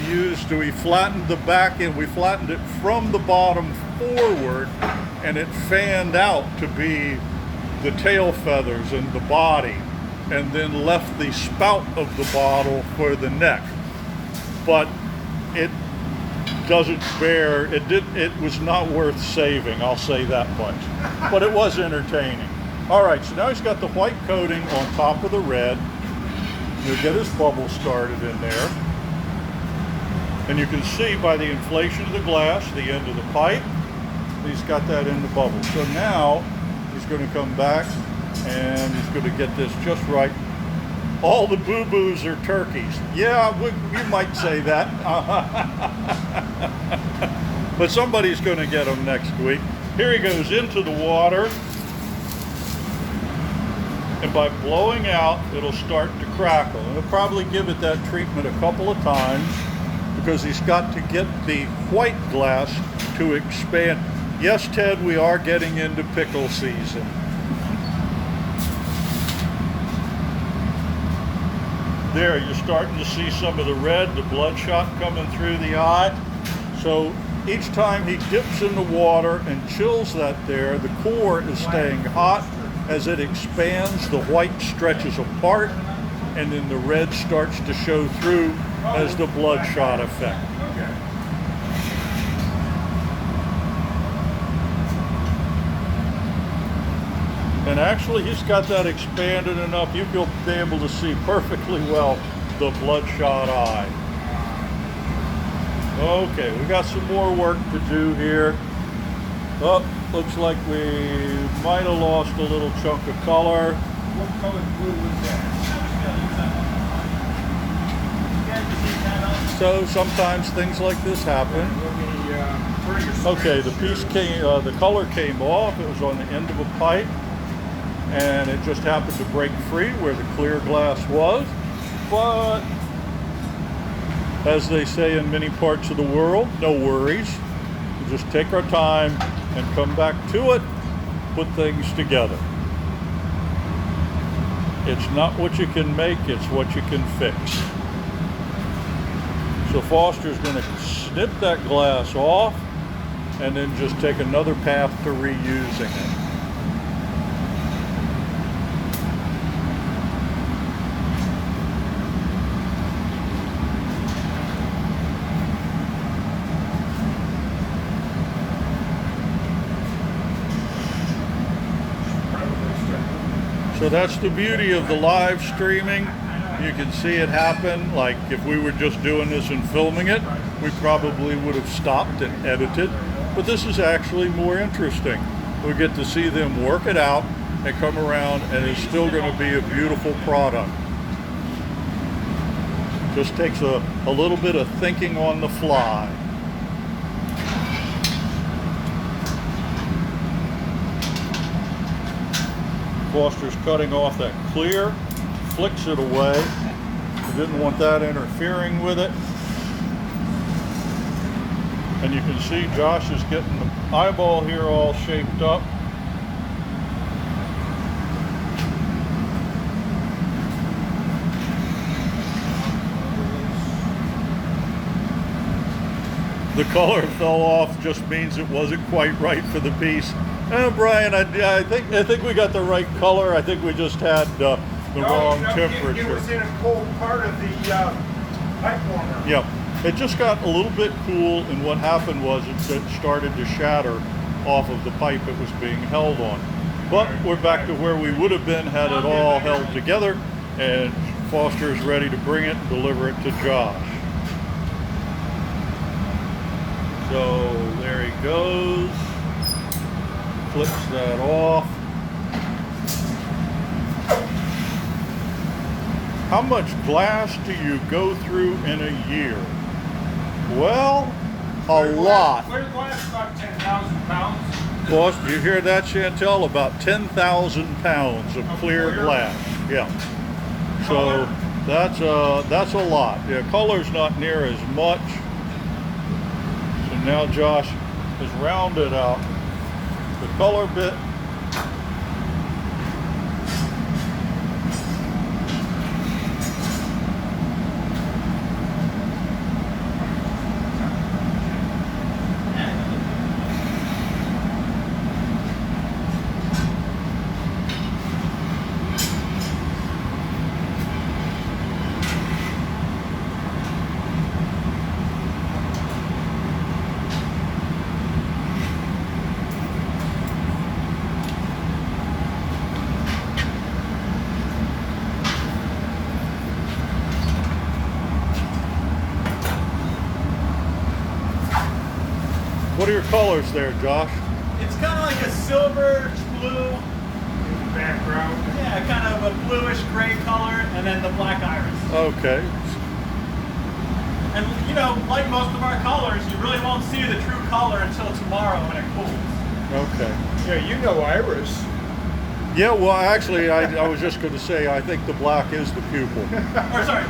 flattened the back end. We flattened it from the bottom forward, and it fanned out to be the tail feathers and the body, and then left the spout of the bottle for the neck. But it doesn't bear, it was not worth saving, I'll say that much. But it was entertaining. All right, so now he's got the white coating on top of the red. He'll get his bubble started in there. And you can see by the inflation of the glass, the end of the pipe, he's got that in the bubble. So now he's going to come back and he's going to get this just right. All the boo-boos are turkeys. Yeah, you might say that. But somebody's going to get them next week. Here he goes into the water. And by blowing out, it'll start to crackle. And he'll probably give it that treatment a couple of times because he's got to get the white glass to expand. Yes, Ted, we are getting into pickle season. There, you're starting to see some of the red, the bloodshot coming through the eye. So each time he dips in the water and chills that there, the core is staying hot. As it expands, the white stretches apart, and then the red starts to show through as the bloodshot effect. And actually, he's got that expanded enough, you'll be able to see perfectly well the bloodshot eye. Okay, we got some more work to do here. Oh, looks like we might have lost a little chunk of color. What color glue was that? So sometimes things like this happen. Okay, the color came off. It was on the end of a pipe, and it just happened to break free where the clear glass was. But as they say in many parts of the world, no worries. We'll just take our time and come back to it, put things together. It's not what you can make, it's what you can fix. So Foster's going to snip that glass off and then just take another path to reusing it. So that's the beauty of the live streaming. You can see it happen. Like if we were just doing this and filming it, we probably would have stopped and edited. But this is actually more interesting. We get to see them work it out and come around, and it's still going to be a beautiful product. Just takes a little bit of thinking on the fly. Foster's cutting off that clear, flicks it away. We didn't want that interfering with it. And you can see Josh is getting the eyeball here all shaped up. the color fell off just means it wasn't quite right for the piece. Brian, I think we got the right color. I think we just had the wrong temperature. It was in a cold part of the pipe warmer. Yep. It just got a little bit cool, and what happened was it started to shatter off of the pipe it was being held on. But we're back to where we would have been had it all held together, and Foster is ready to bring it and deliver it to Josh. So there he goes. Flips that off. How much glass do you go through in a year? Well, a lot. Clear glass about 10,000 pounds. Boss, do you hear that, Chantel? About 10,000 pounds of clear glass. Yeah. So that's a lot. Yeah, color's not near as much. So now Josh has rounded out the color bit. What are your colors there, Josh? It's kind of like a silver blue. Background. Yeah, kind of a bluish gray color, and then the black iris. Okay. And you know, like most of our colors, you really won't see the true color until tomorrow when it cools. Okay. Yeah, you know Iris. Yeah, well, actually, I was just going to say, I think the black is the pupil. Or sorry.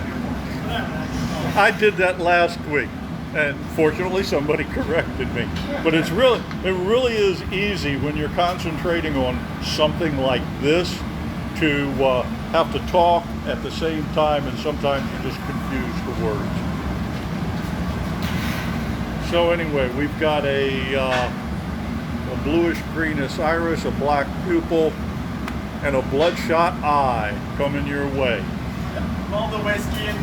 I did that last week, and fortunately somebody corrected me. But it really is easy when you're concentrating on something like this to have to talk at the same time, and sometimes you just confuse the words. So anyway, we've got a bluish greenish iris, a black pupil, and a bloodshot eye coming your way. All the whiskey and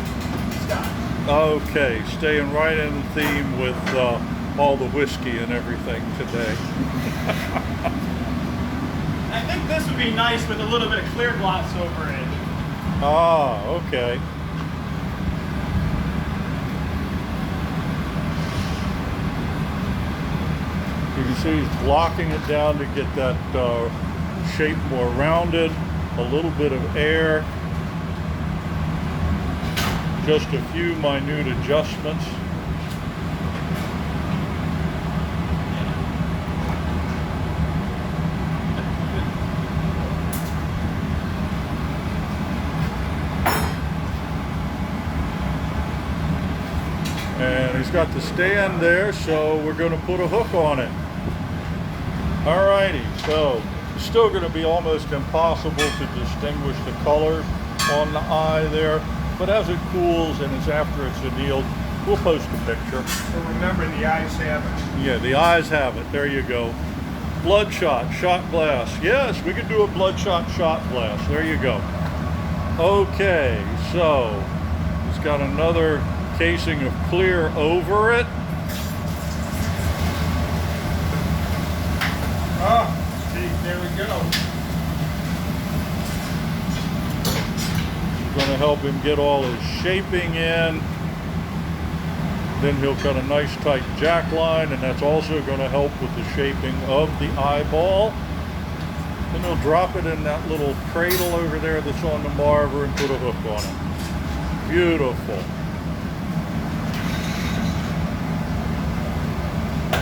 scotch. Okay, staying right in theme with all the whiskey and everything today. I think this would be nice with a little bit of clear gloss over it. Ah, okay. You can see he's blocking it down to get that shape more rounded, a little bit of air. Just a few minute adjustments. And he's got the stand there, so we're going to put a hook on it. Alrighty, so it's still going to be almost impossible to distinguish the colors on the eye there. But as it cools and it's after it's annealed, we'll post a picture. So remember, the eyes have it. Yeah, the eyes have it. There you go. Bloodshot, shot glass. Yes, we could do a bloodshot shot glass. There you go. Okay, so it's got another casing of clear over it. Oh, see, there we go. Going to help him get all his shaping in. Then he'll cut a nice tight jack line, and that's also going to help with the shaping of the eyeball. Then he'll drop it in that little cradle over there that's on the marver and put a hook on it. Beautiful.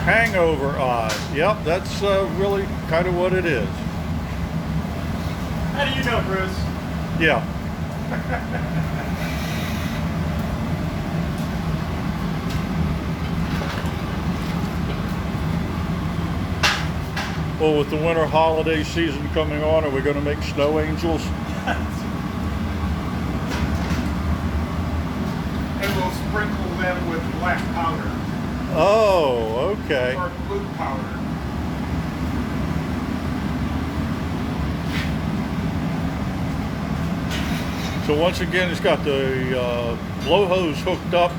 Hangover eye. Yep, that's really kind of what it is. How do you know, Bruce? Yeah. Well, with the winter holiday season coming on, are we going to make snow angels? And we'll sprinkle them with black powder. Oh, okay. Or glue powder. So once again, it's got the blow hose hooked up,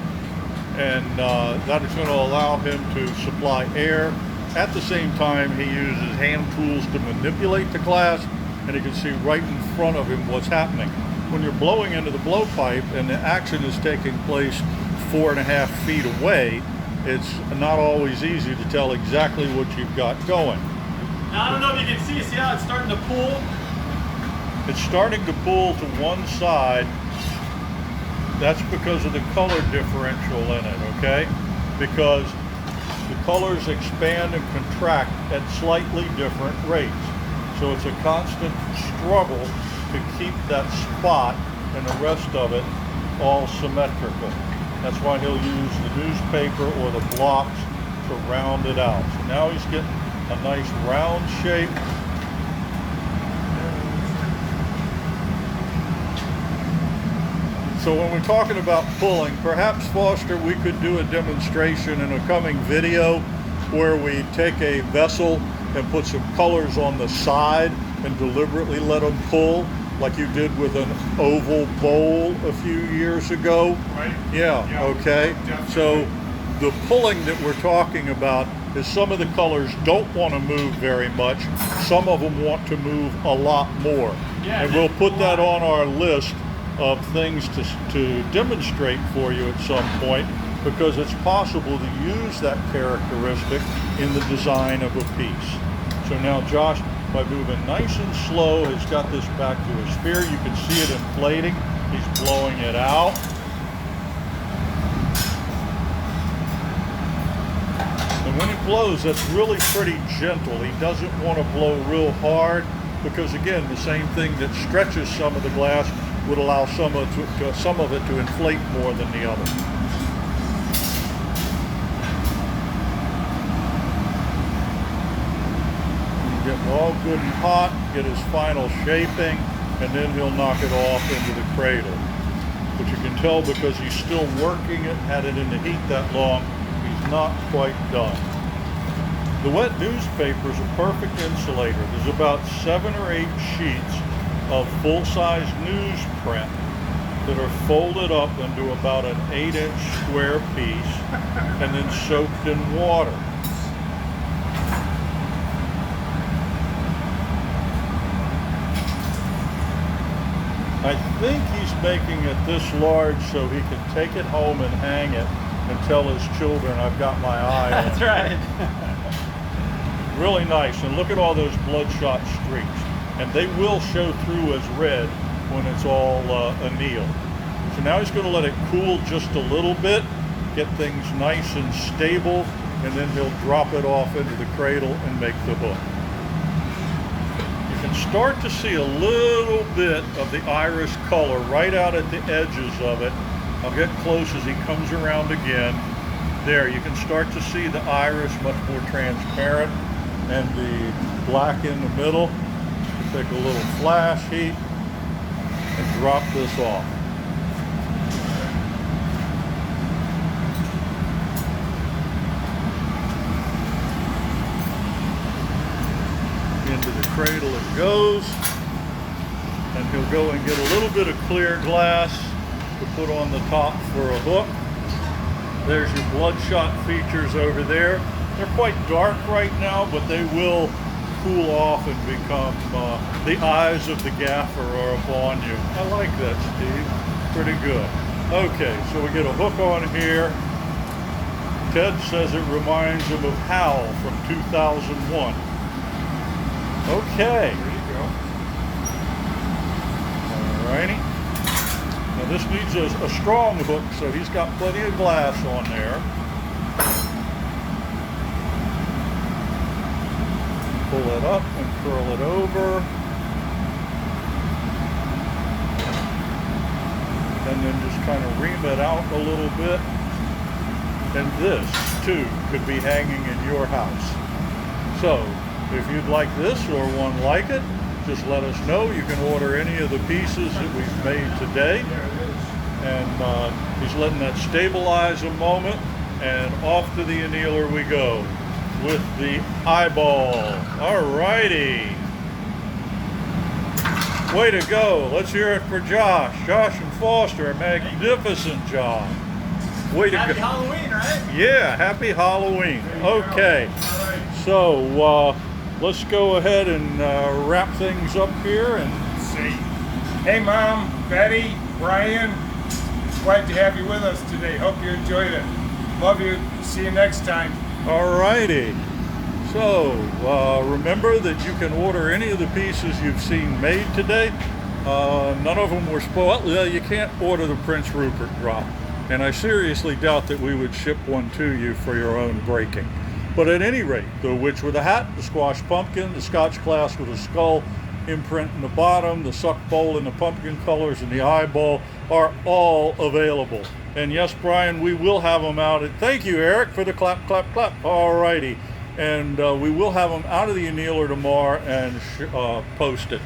and that is going to allow him to supply air. At the same time, he uses hand tools to manipulate the glass, and you can see right in front of him what's happening. When you're blowing into the blowpipe and the action is taking place 4.5 feet away, it's not always easy to tell exactly what you've got going. Now, I don't know if you can see how it's starting to pool? It's starting to pull to one side. That's because of the color differential in it, okay? Because the colors expand and contract at slightly different rates. So it's a constant struggle to keep that spot and the rest of it all symmetrical. That's why he'll use the newspaper or the blocks to round it out. So now he's getting a nice round shape. So when we're talking about pulling, perhaps, Foster, we could do a demonstration in a coming video where we take a vessel and put some colors on the side and deliberately let them pull, like you did with an oval bowl a few years ago. Right? Yeah, okay. Definitely. So the pulling that we're talking about is some of the colors don't want to move very much. Some of them want to move a lot more. Yeah, and we'll put that on our list of things to demonstrate for you at some point, because it's possible to use that characteristic in the design of a piece. So now Josh, by moving nice and slow, has got this back to a sphere. You can see it inflating. He's blowing it out. And when he blows, that's really pretty gentle. He doesn't want to blow real hard, because again, the same thing that stretches some of the glass would allow some of it to inflate more than the other. Get it all good and hot, get his final shaping, and then he'll knock it off into the cradle. But you can tell, because he's still working it, had it in the heat that long, he's not quite done. The wet newspaper is a perfect insulator. There's about 7 or 8 sheets of full-size newsprint that are folded up into about an 8-inch square piece and then soaked in water. I think he's making it this large so he can take it home and hang it and tell his children, I've got my eye on it. That's right. Really nice. And look at all those bloodshot streaks. And they will show through as red when it's all annealed. So now he's going to let it cool just a little bit, get things nice and stable, and then he'll drop it off into the cradle and make the hook. You can start to see a little bit of the iris color right out at the edges of it. I'll get close as he comes around again. There, you can start to see the iris much more transparent and the black in the middle. Take a little flash heat and drop this off. Into the cradle it goes, and he'll go and get a little bit of clear glass to put on the top for a hook. There's your bloodshot features over there. They're quite dark right now, but they will cool off and become the eyes of the gaffer are upon you. I like that, Steve. Pretty good. Okay, so we get a hook on here. Ted says it reminds him of Hal from 2001. Okay. There you go. Alrighty. Now this needs a strong hook, so he's got plenty of glass on there. Pull it up and curl it over. And then just kind of ream it out a little bit. And this, too, could be hanging in your house. So, if you'd like this or one like it, just let us know. You can order any of the pieces that we've made today. There it is. And he's letting that stabilize a moment. and off to the annealer we go with the eyeball. Alrighty. Way to go. Let's hear it for Josh. Josh and Foster, a magnificent job. Way to Happy go. Halloween, right? Yeah, happy Halloween. Okay, so let's go ahead and wrap things up here. And See. Hey, Mom, Betty, Brian, glad to have you with us today. Hope you enjoyed it. Love you. See you next time. alrighty. So remember that you can order any of the pieces you've seen made today. None of them were spoiled. Well, you can't order the Prince Rupert drop. And I seriously doubt that we would ship one to you for your own breaking. But at any rate, the witch with a hat, the squash pumpkin, the scotch glass with a skull imprint in the bottom, the suck bowl in the pumpkin colors, and the eyeball are all available. And yes, Brian, we will have them out. Thank you, Eric, for the clap, clap, clap. Alrighty. And we will have them out of the annealer tomorrow and posted.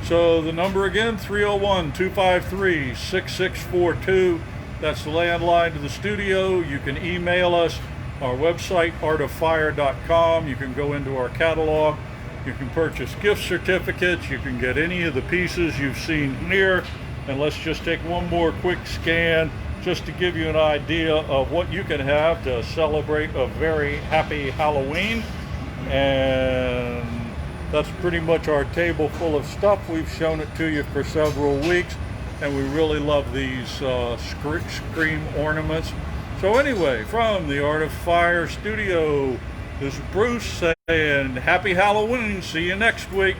So the number again, 301-253-6642. That's the landline to the studio. You can email us, our website, artoffire.com. You can go into our catalog. You can purchase gift certificates. You can get any of the pieces you've seen here. And let's just take one more quick scan just to give you an idea of what you can have to celebrate a very happy Halloween. And that's pretty much our table full of stuff. We've shown it to you for several weeks. And we really love these scream ornaments. So anyway, from the Art of Fire studio, this is Bruce saying happy Halloween. See you next week.